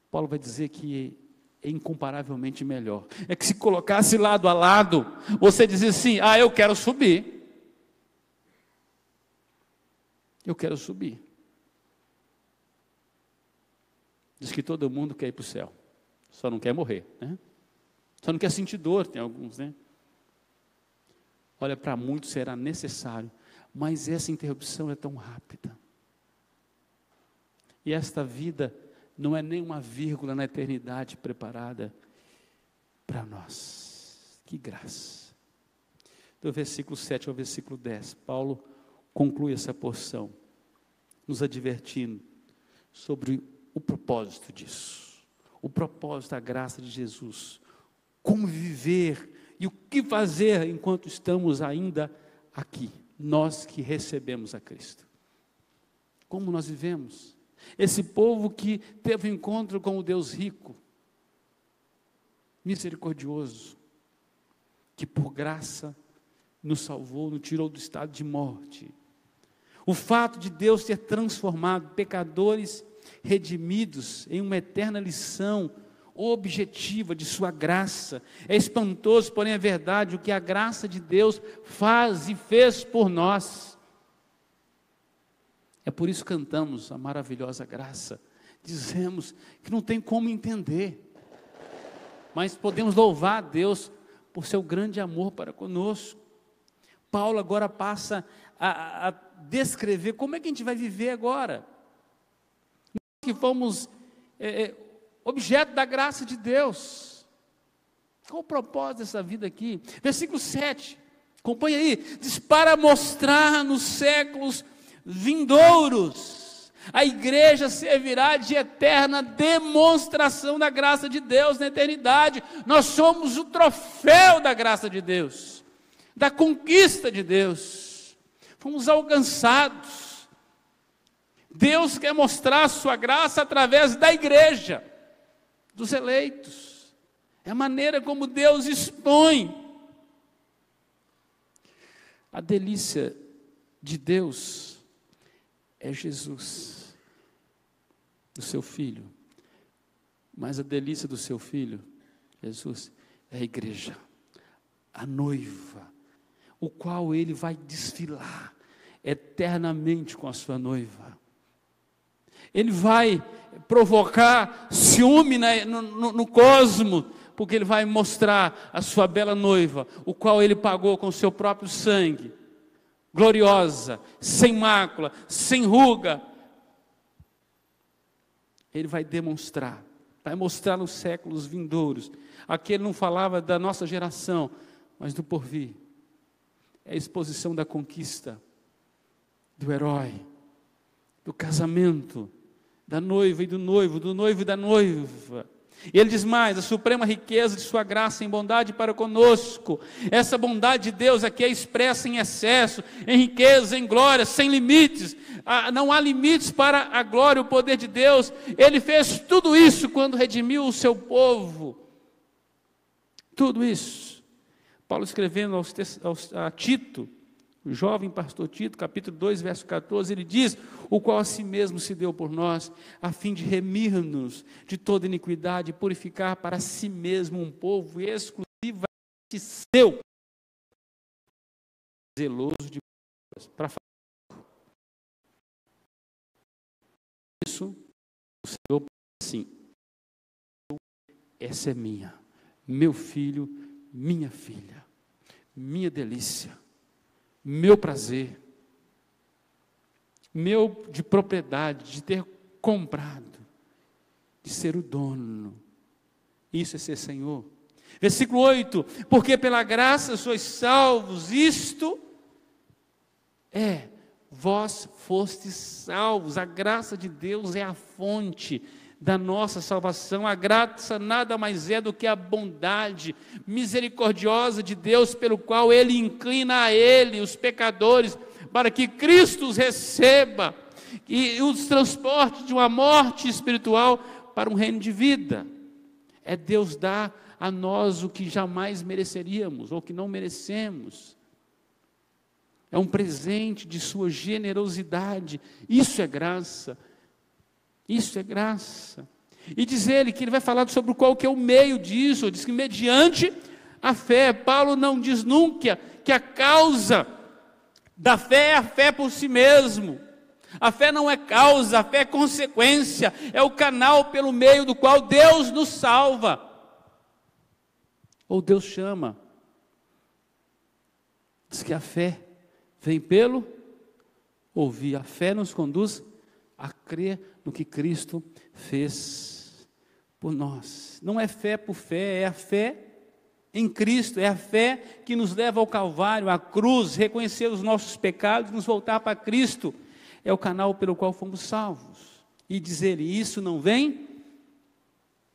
Paulo vai dizer que é incomparavelmente melhor. É que se colocasse lado a lado, você dizia assim: eu quero subir. Eu quero subir. Diz que todo mundo quer ir para o céu, só não quer morrer, né? Só não quer sentir dor, tem alguns, né? Olha, para muitos será necessário, mas essa interrupção é tão rápida. E esta vida não é nem uma vírgula na eternidade preparada para nós. Que graça. Do versículo 7 ao versículo 10, Paulo conclui essa porção, nos advertindo sobre o propósito disso. O propósito da graça de Jesus. Como viver e o que fazer enquanto estamos ainda aqui. Nós que recebemos a Cristo. Como nós vivemos? Esse povo que teve um encontro com o Deus rico, misericordioso, que por graça nos salvou, nos tirou do estado de morte. O fato de Deus ter transformado pecadores redimidos em uma eterna lição objetiva de sua graça. É espantoso, porém é verdade, o que a graça de Deus faz e fez por nós. É por isso que cantamos a maravilhosa graça. Dizemos que não tem como entender, mas podemos louvar a Deus por seu grande amor para conosco. Paulo agora passa a descrever como é que a gente vai viver agora. Nós que fomos objeto da graça de Deus. Qual o propósito dessa vida aqui? Versículo 7, acompanha aí, diz: para mostrar nos séculos vindouros, a igreja servirá de eterna demonstração da graça de Deus na eternidade. Nós somos o troféu da graça de Deus, da conquista de Deus, fomos alcançados. Deus quer mostrar a sua graça através da igreja, dos eleitos. É a maneira como Deus expõe. A delícia de Deus é Jesus, o seu Filho. Mas a delícia do seu Filho, Jesus, é a igreja, a noiva, o qual Ele vai desfilar eternamente com a sua noiva. Ele vai provocar ciúme no cosmo, porque Ele vai mostrar a sua bela noiva, o qual Ele pagou com o seu próprio sangue, gloriosa, sem mácula, sem ruga. Ele vai demonstrar, vai mostrar nos séculos vindouros. Aqui Ele não falava da nossa geração, mas do porvir. É a exposição da conquista, do herói, do casamento, da noiva e do noivo e da noiva, E ele diz mais: a suprema riqueza de sua graça em bondade para conosco. Essa bondade de Deus aqui é expressa em excesso, em riqueza, em glória, sem limites. Não há limites para a glória e o poder de Deus. Ele fez tudo isso quando redimiu o seu povo. Tudo isso. Paulo escrevendo a Tito, o jovem pastor Tito, capítulo 2, verso 14, ele diz: o qual a si mesmo se deu por nós, a fim de remir-nos de toda iniquidade e purificar para si mesmo um povo exclusivamente seu, zeloso de Deus. Para fazer isso, o Senhor assim: essa é minha, meu filho, minha filha, minha delícia, meu prazer, meu de propriedade, de ter comprado, de ser o dono. Isso é ser Senhor. Versículo 8: porque pela graça sois salvos, isto é, vós fostes salvos. A graça de Deus é a fonte da nossa salvação. A graça nada mais é do que a bondade misericordiosa de Deus, pelo qual Ele inclina a Ele, os pecadores, para que Cristo os receba e os transporte de uma morte espiritual para um reino de vida. É Deus dar a nós o que jamais mereceríamos, ou que não merecemos. É um presente de sua generosidade. Isso é graça. Isso é graça. E diz ele que ele vai falar sobre qual que é o meio disso. Ele diz que mediante a fé. Paulo não diz nunca que a causa da fé é a fé por si mesmo. A fé não é causa, a fé é consequência. É o canal pelo meio do qual Deus nos salva. Ou Deus chama. Diz que a fé vem pelo ouvir. A fé nos conduz a crer no que Cristo fez por nós. Não é fé por fé, é a fé em Cristo, é a fé que nos leva ao Calvário, à cruz, reconhecer os nossos pecados, nos voltar para Cristo. É o canal pelo qual fomos salvos. E dizer: isso não vem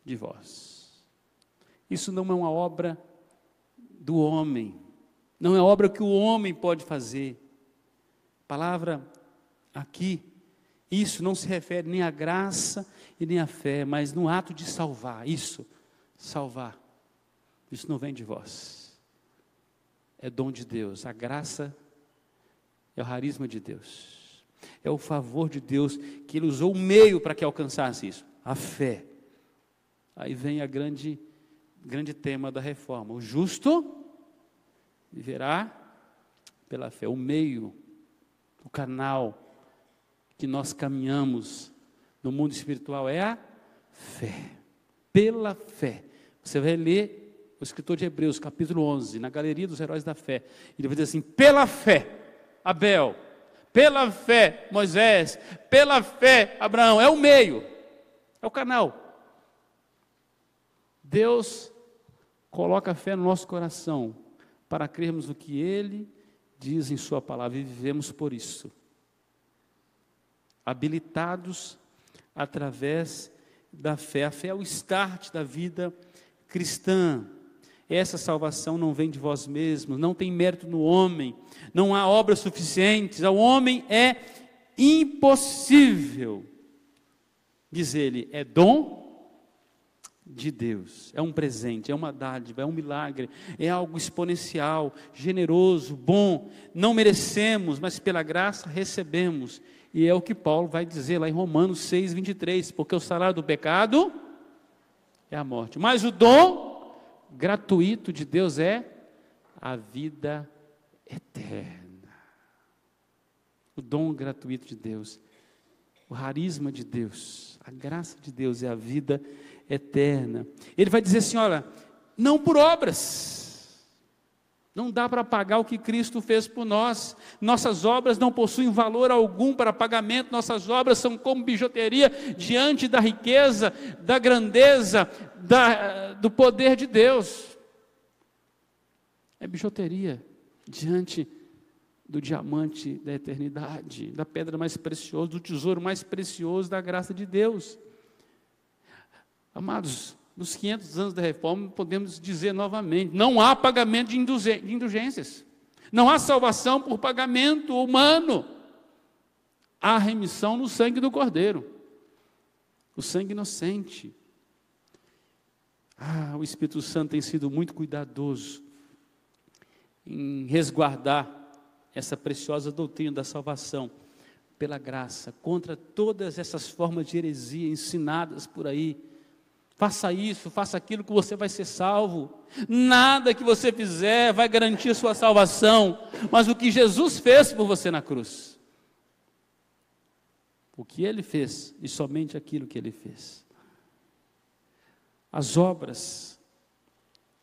de vós. Isso não é uma obra do homem. Não é obra que o homem pode fazer. A palavra aqui, isso não se refere nem à graça e nem à fé, mas no ato de salvar. Isso, salvar. Isso não vem de vós. É dom de Deus. A graça é o carisma de Deus. É o favor de Deus, que Ele usou o meio para que alcançasse isso. A fé. Aí vem a grande tema da reforma. O justo viverá pela fé. O meio, o canal que nós caminhamos no mundo espiritual é a fé. Pela fé. Você vai ler o escritor de Hebreus, capítulo 11, na galeria dos heróis da fé. Ele vai dizer assim: pela fé, Abel. Pela fé, Moisés. Pela fé, Abraão. É o meio. É o canal. Deus coloca a fé no nosso coração para crermos no que Ele diz em sua palavra e vivemos por isso. Habilitados através da fé. A fé é o start da vida cristã. Essa salvação não vem de vós mesmos, não tem mérito no homem, não há obras suficientes, ao homem é impossível. Diz ele, é dom de Deus, é um presente, é uma dádiva, é um milagre, é algo exponencial, generoso, bom, não merecemos, mas pela graça recebemos. E é o que Paulo vai dizer lá em Romanos 6, 23, porque o salário do pecado é a morte, mas o dom gratuito de Deus é a vida eterna. O dom gratuito de Deus, o carisma de Deus, a graça de Deus é a vida eterna. Ele vai dizer assim, olha, não por obras. Não dá para pagar o que Cristo fez por nós. Nossas obras não possuem valor algum para pagamento. Nossas obras são como bijuteria diante da riqueza, da grandeza, do poder de Deus. É bijuteria diante do diamante da eternidade, da pedra mais preciosa, do tesouro mais precioso da graça de Deus. Amados, nos 500 anos da reforma, podemos dizer novamente, não há pagamento de indulgências. Não há salvação por pagamento humano. Há remissão no sangue do Cordeiro. O sangue inocente. O Espírito Santo tem sido muito cuidadoso em resguardar essa preciosa doutrina da salvação pela graça, contra todas essas formas de heresia ensinadas por aí. Faça isso, faça aquilo que você vai ser salvo. Nada que você fizer vai garantir a sua salvação, mas o que Jesus fez por você na cruz. O que Ele fez, e somente aquilo que Ele fez. As obras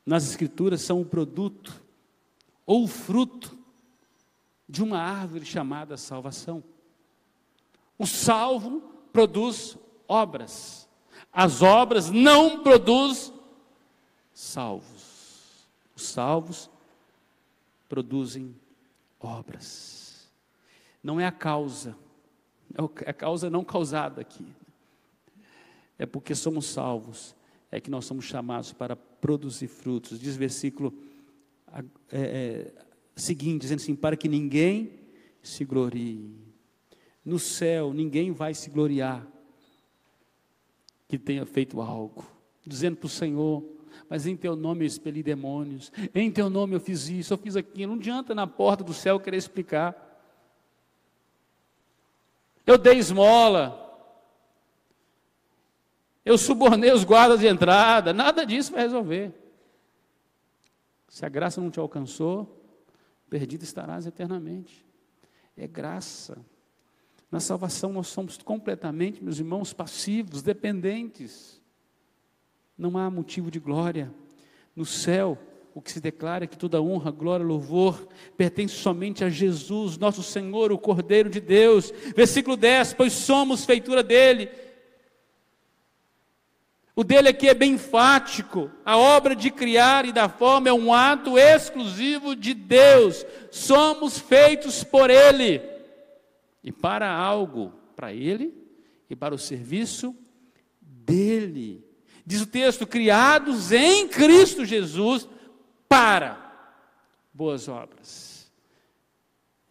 nas Escrituras são o produto ou o fruto de uma árvore chamada salvação. O salvo produz obras. As obras não produzem salvos. Os salvos produzem obras. Não é a causa. É a causa não causada aqui. É porque somos salvos. É que nós somos chamados para produzir frutos. Diz o versículo seguinte, dizendo assim, para que ninguém se glorie. No céu, ninguém vai se gloriar que tenha feito algo, dizendo para o Senhor, mas em teu nome eu expeli demônios, em teu nome eu fiz isso, eu fiz aquilo. Não adianta na porta do céu querer explicar. Eu dei esmola, eu subornei os guardas de entrada, nada disso vai resolver. Se a graça não te alcançou, perdido estarás eternamente. É graça. Na salvação nós somos completamente, meus irmãos, passivos, dependentes. Não há motivo de glória. No céu, o que se declara é que toda honra, glória, louvor pertence somente a Jesus, nosso Senhor, o Cordeiro de Deus. Versículo 10, pois somos feitura dele. O dele aqui é bem enfático. A obra de criar e dar forma é um ato exclusivo de Deus. Somos feitos por ele. E para algo, para ele e para o serviço dele. Diz o texto, criados em Cristo Jesus para boas obras.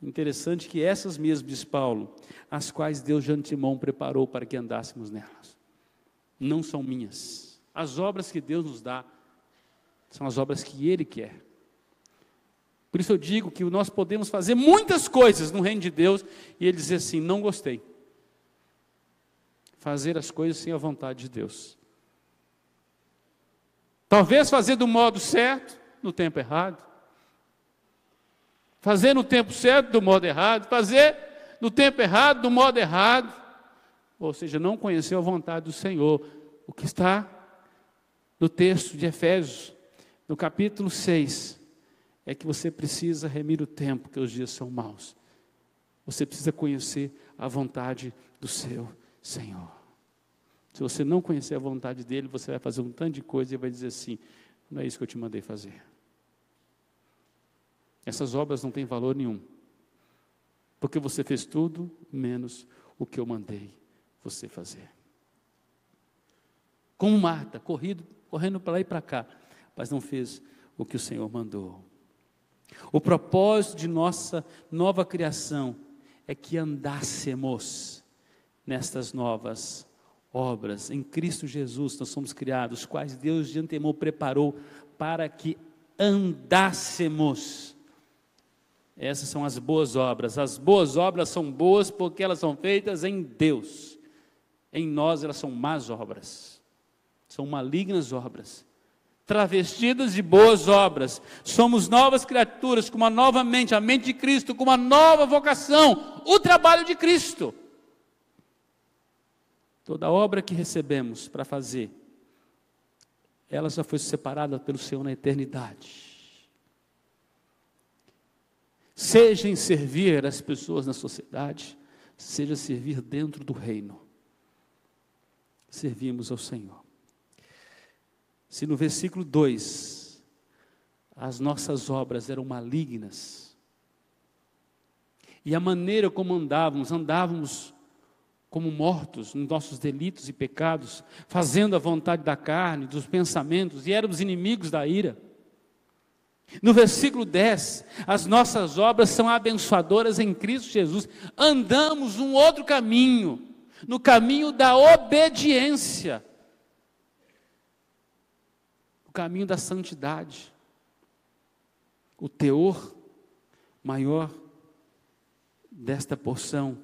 Interessante que essas mesmas, diz Paulo, as quais Deus de antemão preparou para que andássemos nelas. Não são minhas. As obras que Deus nos dá são as obras que Ele quer. Por isso eu digo que nós podemos fazer muitas coisas no reino de Deus e Ele dizer assim, não gostei. Fazer as coisas sem a vontade de Deus. Talvez fazer do modo certo, no tempo errado. Fazer no tempo certo, do modo errado. Fazer no tempo errado, do modo errado. Ou seja, não conhecer a vontade do Senhor. O que está no texto de Efésios, no capítulo 6, é que você precisa remir o tempo, que os dias são maus. Você precisa conhecer a vontade do seu Senhor. Se você não conhecer a vontade dele, você vai fazer um tanto de coisa e vai dizer assim, não é isso que eu te mandei fazer. Essas obras não têm valor nenhum, porque você fez tudo menos o que eu mandei você fazer. Como Marta, correndo para lá e para cá, mas não fez o que o Senhor mandou. O propósito de nossa nova criação é que andássemos nestas novas obras. Em Cristo Jesus nós somos criados, quais Deus de antemão preparou para que andássemos. Essas são as boas obras. As boas obras são boas porque elas são feitas em Deus. Em nós elas são más obras. São malignas obras. Travestidas de boas obras. Somos novas criaturas com uma nova mente, a mente de Cristo, com uma nova vocação, o trabalho de Cristo. Toda obra que recebemos para fazer, ela já foi separada pelo Senhor na eternidade. Seja em servir as pessoas na sociedade, seja servir dentro do reino. Servimos ao Senhor. Se no versículo 2, as nossas obras eram malignas, e a maneira como andávamos como mortos nos nossos delitos e pecados, fazendo a vontade da carne, dos pensamentos, e éramos inimigos da ira. No versículo 10, as nossas obras são abençoadoras em Cristo Jesus. Andamos um outro caminho, no caminho da obediência, o caminho da santidade. O teor maior desta porção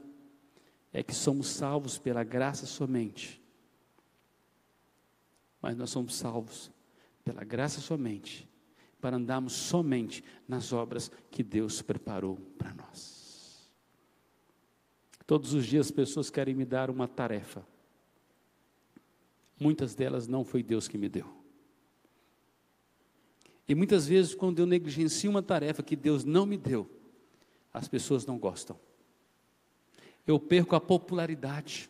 é que somos salvos pela graça somente. Mas nós somos salvos pela graça somente, para andarmos somente nas obras que Deus preparou para nós. Todos os dias as pessoas querem me dar uma tarefa. Muitas delas não foi Deus que me deu. E muitas vezes, quando eu negligencio uma tarefa que Deus não me deu, as pessoas não gostam. Eu perco a popularidade.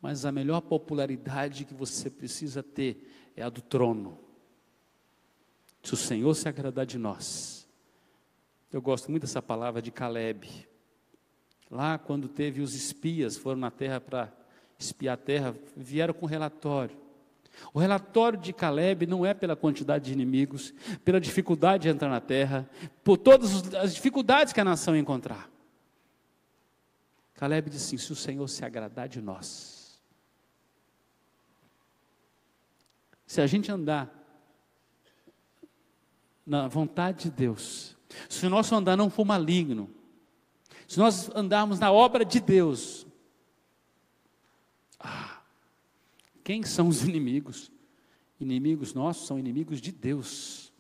Mas a melhor popularidade que você precisa ter é a do trono. Se o Senhor se agradar de nós. Eu gosto muito dessa palavra de Caleb. Lá quando teve os espias, foram na terra para espiar a terra, vieram com relatório. O relatório de Caleb não é pela quantidade de inimigos, pela dificuldade de entrar na terra, por todas as dificuldades que a nação ia encontrar. Caleb disse assim: se o Senhor se agradar de nós, se a gente andar na vontade de Deus, se o nosso andar não for maligno, se nós andarmos na obra de Deus, quem são os inimigos? Inimigos nossos são inimigos de Deus.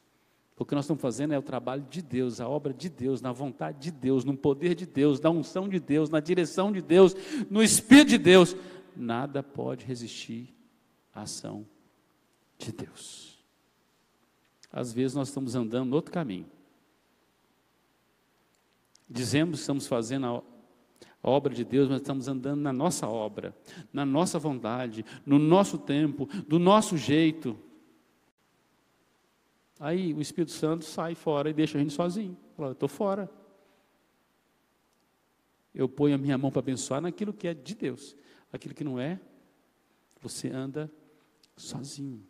O que nós estamos fazendo é o trabalho de Deus, a obra de Deus, na vontade de Deus, no poder de Deus, na unção de Deus, na direção de Deus, no Espírito de Deus. Nada pode resistir à ação de Deus. Às vezes nós estamos andando no outro caminho. Dizemos que estamos fazendo a obra de Deus, mas estamos andando na nossa obra, na nossa vontade, no nosso tempo, do nosso jeito. Aí o Espírito Santo sai fora e deixa a gente sozinho. Fala: eu estou fora. Eu ponho a minha mão para abençoar naquilo que é de Deus. Aquilo que não é, você anda sozinho.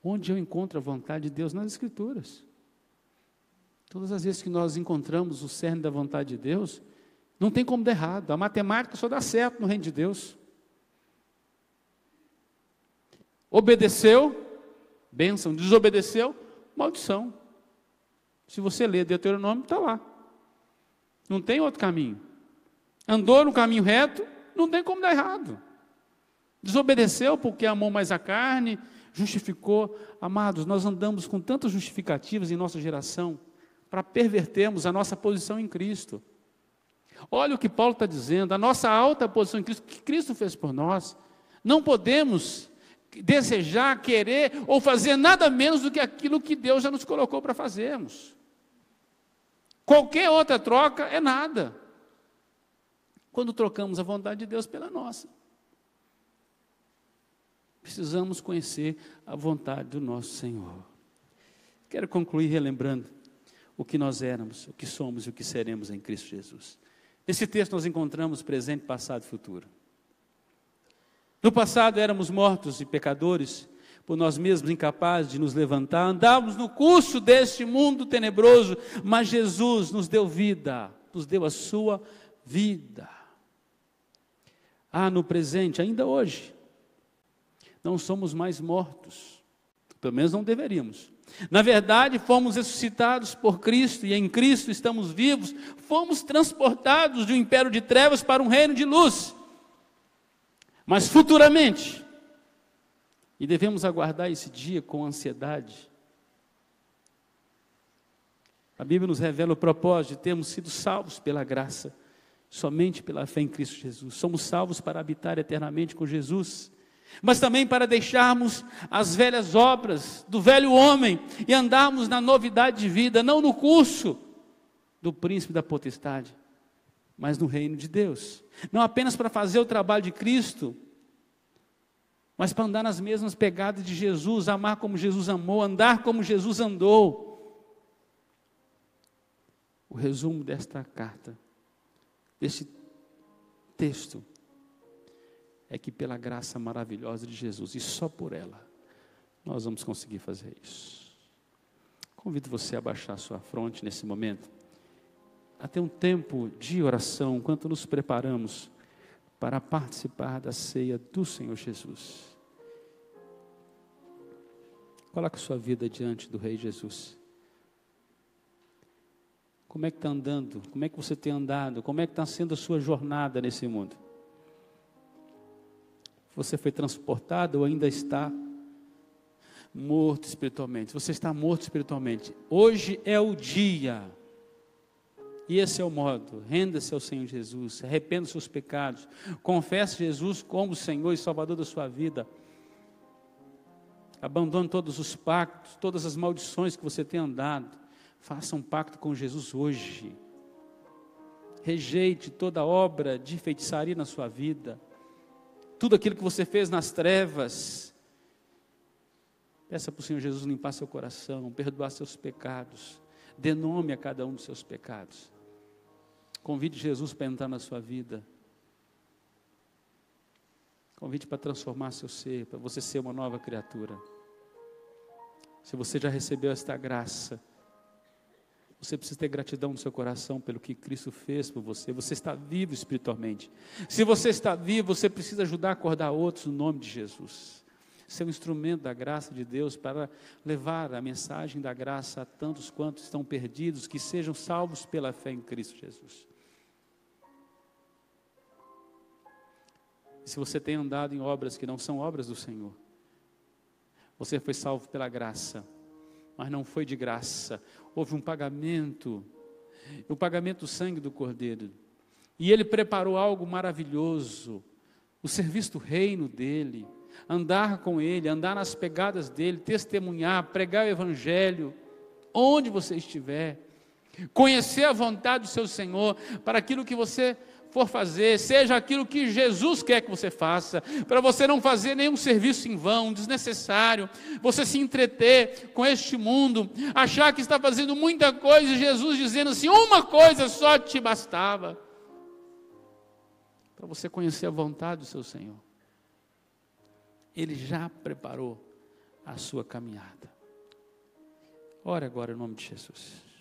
Onde eu encontro a vontade de Deus? Nas Escrituras. Todas as vezes que nós encontramos o cerne da vontade de Deus, não tem como dar errado. A matemática só dá certo no reino de Deus. Obedeceu, bênção. Desobedeceu, maldição. Se você ler Deuteronômio, está lá. Não tem outro caminho. Andou no caminho reto, não tem como dar errado. Desobedeceu porque amou mais a carne, justificou. Amados, nós andamos com tantas justificativas em nossa geração para pervertermos a nossa posição em Cristo. Olha o que Paulo está dizendo, a nossa alta posição em Cristo, o que Cristo fez por nós. Não podemos desejar, querer ou fazer nada menos do que aquilo que Deus já nos colocou para fazermos. Qualquer outra troca é nada, quando trocamos a vontade de Deus pela nossa. Precisamos conhecer a vontade do nosso Senhor. Quero concluir relembrando o que nós éramos, o que somos e o que seremos em Cristo Jesus. Nesse texto nós encontramos presente, passado e futuro. No passado éramos mortos e pecadores, por nós mesmos incapazes de nos levantar, andávamos no curso deste mundo tenebroso, mas Jesus nos deu vida, nos deu a sua vida. No presente, ainda hoje, não somos mais mortos, pelo menos não deveríamos. Na verdade, fomos ressuscitados por Cristo e em Cristo estamos vivos, fomos transportados de um império de trevas para um reino de luz. Mas futuramente, e devemos aguardar esse dia com ansiedade, a Bíblia nos revela o propósito de termos sido salvos pela graça, somente pela fé em Cristo Jesus. Somos salvos para habitar eternamente com Jesus, mas também para deixarmos as velhas obras do velho homem e andarmos na novidade de vida, não no curso do príncipe da potestade, mas no reino de Deus. Não apenas para fazer o trabalho de Cristo, mas para andar nas mesmas pegadas de Jesus, amar como Jesus amou, andar como Jesus andou. O resumo desta carta desse texto é que pela graça maravilhosa de Jesus, e só por ela, nós vamos conseguir fazer isso. Convido você a baixar sua fronte nesse momento, a ter um tempo de oração, enquanto nos preparamos para participar da ceia do Senhor Jesus. Coloque sua vida diante do Rei Jesus. Como é que está andando? Como é que você tem andado? Como é que está sendo a sua jornada nesse mundo? Você foi transportado ou ainda está morto espiritualmente? Você está morto espiritualmente. Hoje é o dia. E esse é o modo. Renda-se ao Senhor Jesus. Arrependa dos seus pecados. Confesse Jesus como Senhor e Salvador da sua vida. Abandone todos os pactos, todas as maldições que você tem andado. Faça um pacto com Jesus hoje. Rejeite toda obra de feitiçaria na sua vida. Tudo aquilo que você fez nas trevas. Peça para o Senhor Jesus limpar seu coração, perdoar seus pecados. Dê nome a cada um dos seus pecados. Convide Jesus para entrar na sua vida. Convide para transformar seu ser, para você ser uma nova criatura. Se você já recebeu esta graça, você precisa ter gratidão no seu coração pelo que Cristo fez por você. Você está vivo espiritualmente. Se você está vivo, você precisa ajudar a acordar outros no nome de Jesus. Ser um instrumento da graça de Deus para levar a mensagem da graça a tantos quantos estão perdidos, que sejam salvos pela fé em Cristo Jesus. E se você tem andado em obras que não são obras do Senhor, você foi salvo pela graça, mas não foi de graça. Houve um pagamento, o pagamento do sangue do Cordeiro. E Ele preparou algo maravilhoso, o serviço do reino dEle, andar com Ele, andar nas pegadas dEle, testemunhar, pregar o Evangelho, onde você estiver, conhecer a vontade do seu Senhor, para aquilo que você for fazer, seja aquilo que Jesus quer que você faça, para você não fazer nenhum serviço em vão, desnecessário, você se entreter com este mundo, achar que está fazendo muita coisa, e Jesus dizendo assim, uma coisa só te bastava, para você conhecer a vontade do seu Senhor. Ele já preparou a sua caminhada. Ore agora em nome de Jesus.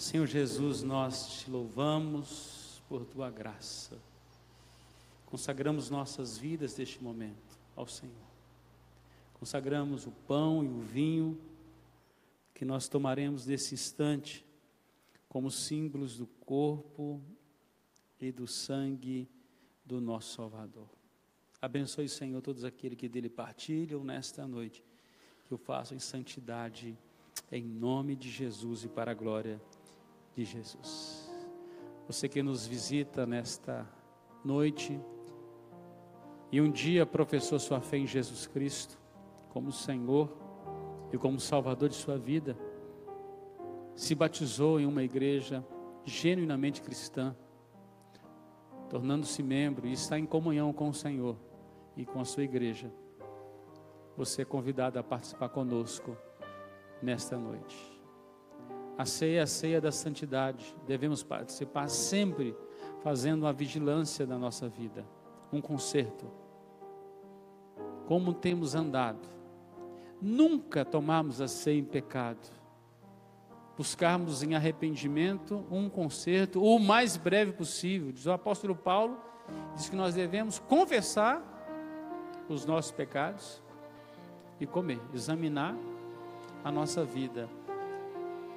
Senhor Jesus, nós te louvamos por tua graça. Consagramos nossas vidas neste momento ao Senhor. Consagramos o pão e o vinho que nós tomaremos nesse instante como símbolos do corpo e do sangue do nosso Salvador. Abençoe, Senhor, todos aqueles que dele partilham nesta noite, que o façam em santidade, em nome de Jesus e para a glória de Jesus. Você que nos visita nesta noite e um dia professou sua fé em Jesus Cristo como Senhor e como Salvador de sua vida, se batizou em uma igreja genuinamente cristã, tornando-se membro e está em comunhão com o Senhor e com a sua igreja, você é convidado a participar conosco nesta noite. A ceia é a ceia da santidade. Devemos participar sempre fazendo uma vigilância da nossa vida, um conserto. Como temos andado. Nunca tomarmos a ceia em pecado. Buscarmos em arrependimento um conserto o mais breve possível. Diz o apóstolo Paulo, diz que nós devemos confessar os nossos pecados e comer, examinar a nossa vida.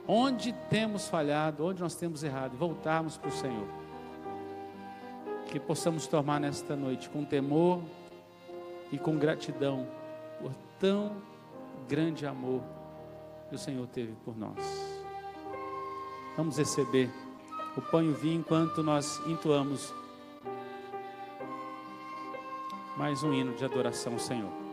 Onde temos falhado, onde nós temos errado, voltarmos para o Senhor. Que possamos tomar nesta noite com temor e com gratidão por tão grande amor que o Senhor teve por nós. Vamos receber o pão e o vinho enquanto nós entoamos mais um hino de adoração ao Senhor.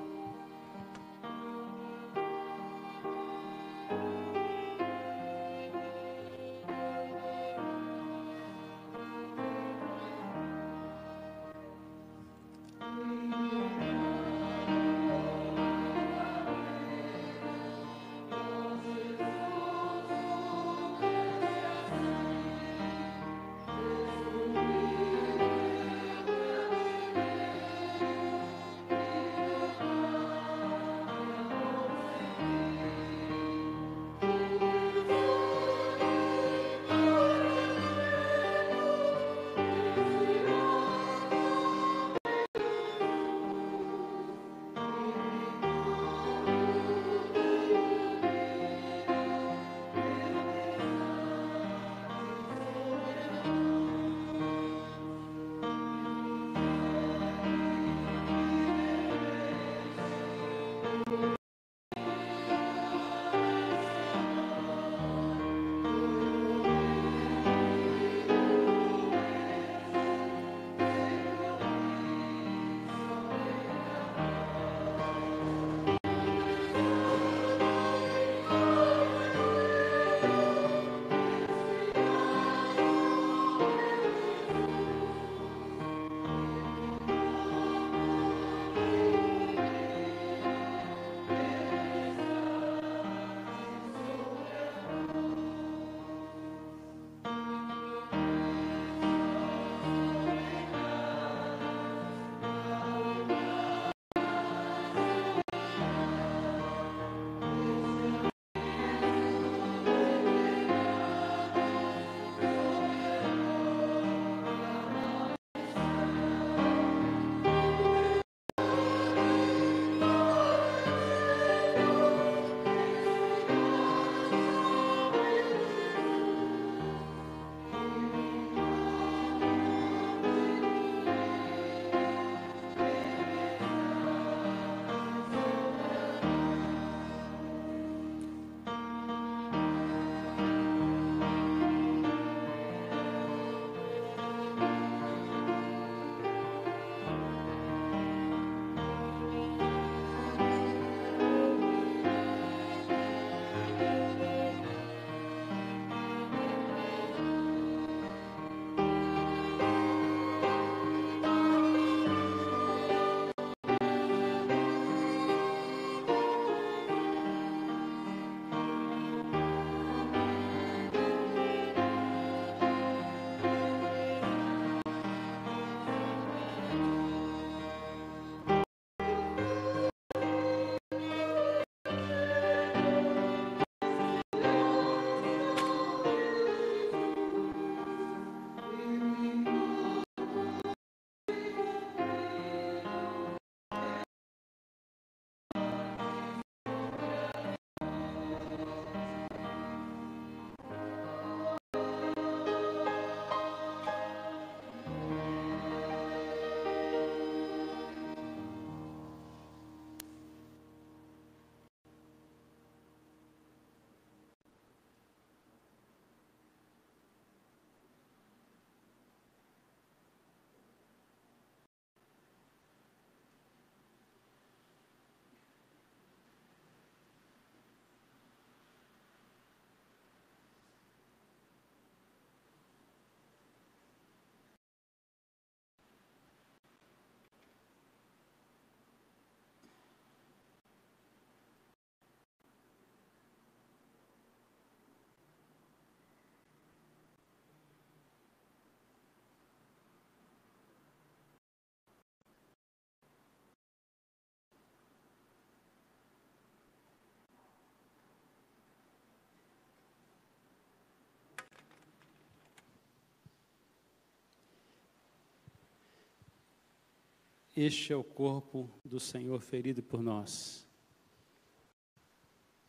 Este é o corpo do Senhor ferido por nós,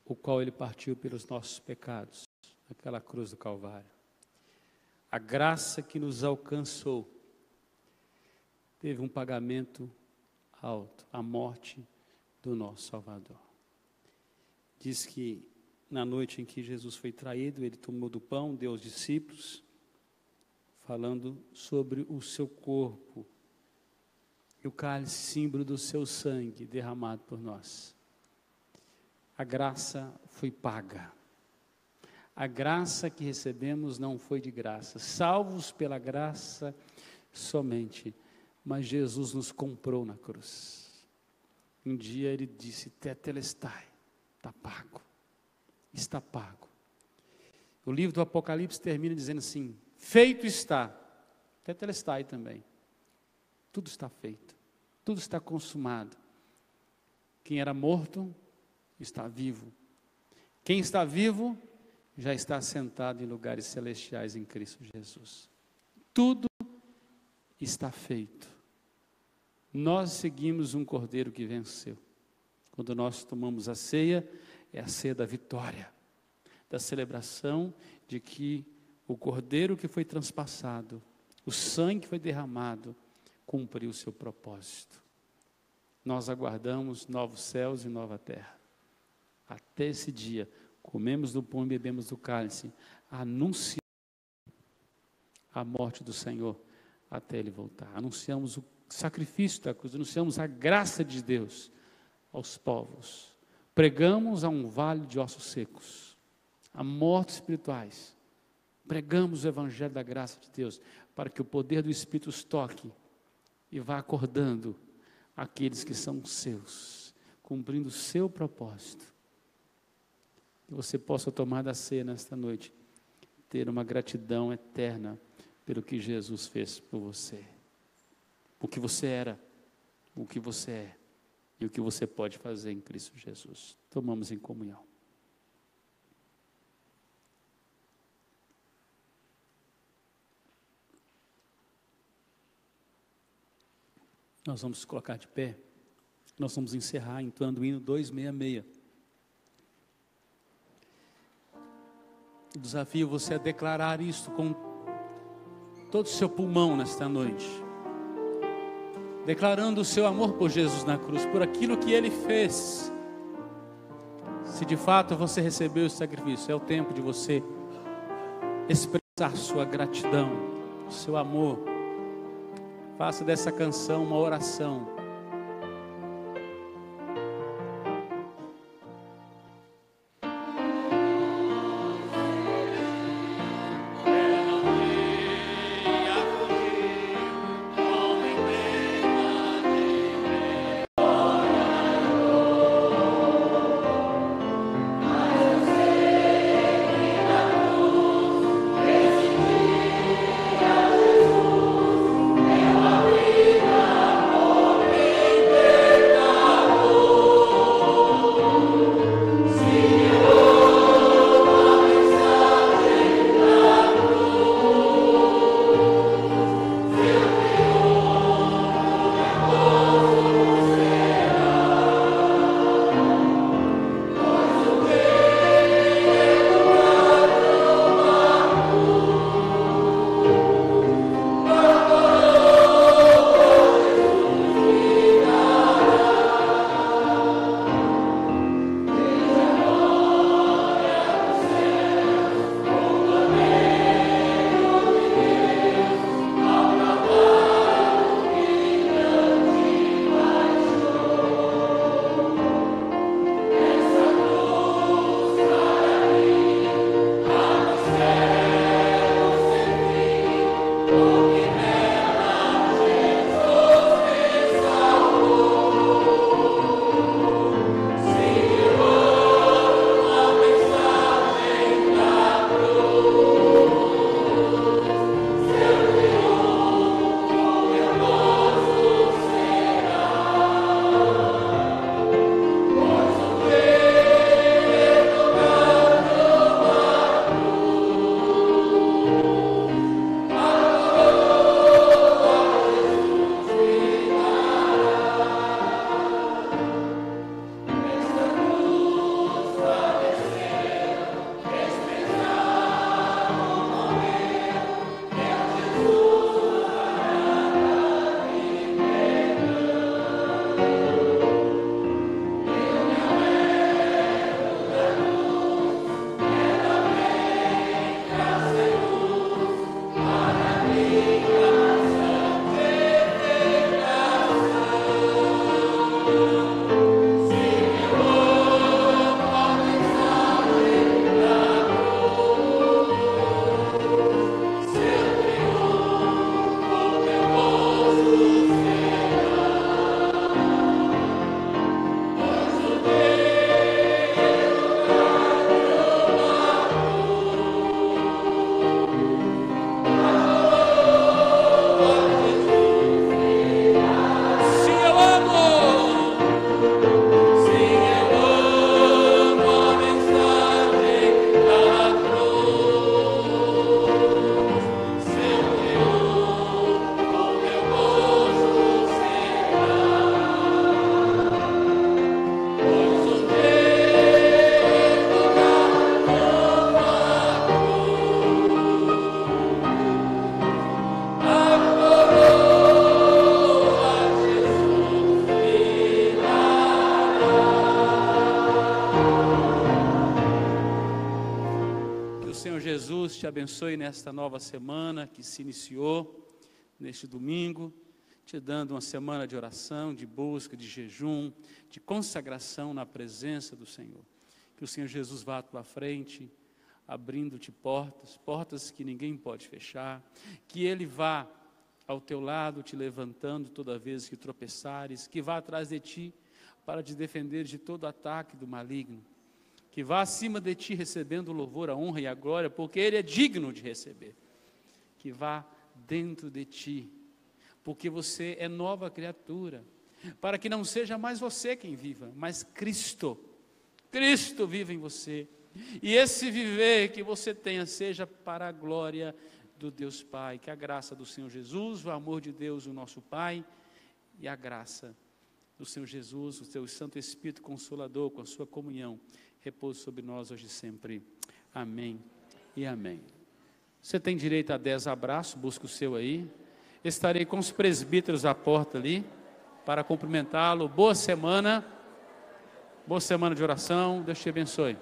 o qual Ele partiu pelos nossos pecados, naquela cruz do Calvário. A graça que nos alcançou teve um pagamento alto, a morte do nosso Salvador. Diz que na noite em que Jesus foi traído, Ele tomou do pão, deu aos discípulos, falando sobre o seu corpo, e o cálice, símbolo do seu sangue derramado por nós. A graça foi paga. A graça que recebemos não foi de graça, salvos pela graça somente, mas Jesus nos comprou na cruz. Um dia Ele disse, tetelestai, está pago, está pago. O livro do Apocalipse termina dizendo assim, feito está, tetelestai também, tudo está feito, tudo está consumado. Quem era morto, está vivo. Quem está vivo, já está sentado em lugares celestiais em Cristo Jesus. Tudo está feito. Nós seguimos um Cordeiro que venceu. Quando nós tomamos a ceia, é a ceia da vitória, da celebração de que o Cordeiro que foi transpassado, o sangue que foi derramado, cumpriu o seu propósito. Nós aguardamos novos céus e nova terra. Até esse dia, comemos do pão e bebemos do cálice, anunciamos a morte do Senhor até Ele voltar. Anunciamos o sacrifício da cruz, anunciamos a graça de Deus aos povos. Pregamos a um vale de ossos secos, a mortes espirituais. Pregamos o evangelho da graça de Deus, para que o poder do Espírito os toque e vá acordando aqueles que são seus, cumprindo o seu propósito. Que você possa tomar da ceia nesta noite, ter uma gratidão eterna pelo que Jesus fez por você. O que você era, o que você é e o que você pode fazer em Cristo Jesus. Tomamos em comunhão. Nós vamos colocar de pé. Nós vamos encerrar entoando o hino 266. Desafio você a declarar isto com todo o seu pulmão nesta noite, declarando o seu amor por Jesus na cruz, por aquilo que Ele fez. Se de fato você recebeu esse sacrifício, é o tempo de você expressar sua gratidão, o seu amor. Faça dessa canção uma oração. Jesus te abençoe nesta nova semana que se iniciou, neste domingo, te dando uma semana de oração, de busca, de jejum, de consagração na presença do Senhor. Que o Senhor Jesus vá à tua frente, abrindo-te portas que ninguém pode fechar. Que Ele vá ao teu lado, te levantando toda vez que tropeçares. Que vá atrás de ti para te defender de todo ataque do maligno. Que vá acima de ti recebendo o louvor, a honra e a glória, porque Ele é digno de receber. Que vá dentro de ti, porque você é nova criatura, para que não seja mais você quem viva, mas Cristo vive em você, e esse viver que você tenha seja para a glória do Deus Pai. Que a graça do Senhor Jesus, o amor de Deus, o nosso Pai, e a graça do Senhor Jesus, o teu Santo Espírito Consolador, com a sua comunhão, repouse sobre nós hoje e sempre. Amém e amém. Você tem direito a 10 abraços, busca o seu aí. Estarei com os presbíteros à porta ali, para cumprimentá-lo. Boa semana de oração, Deus te abençoe.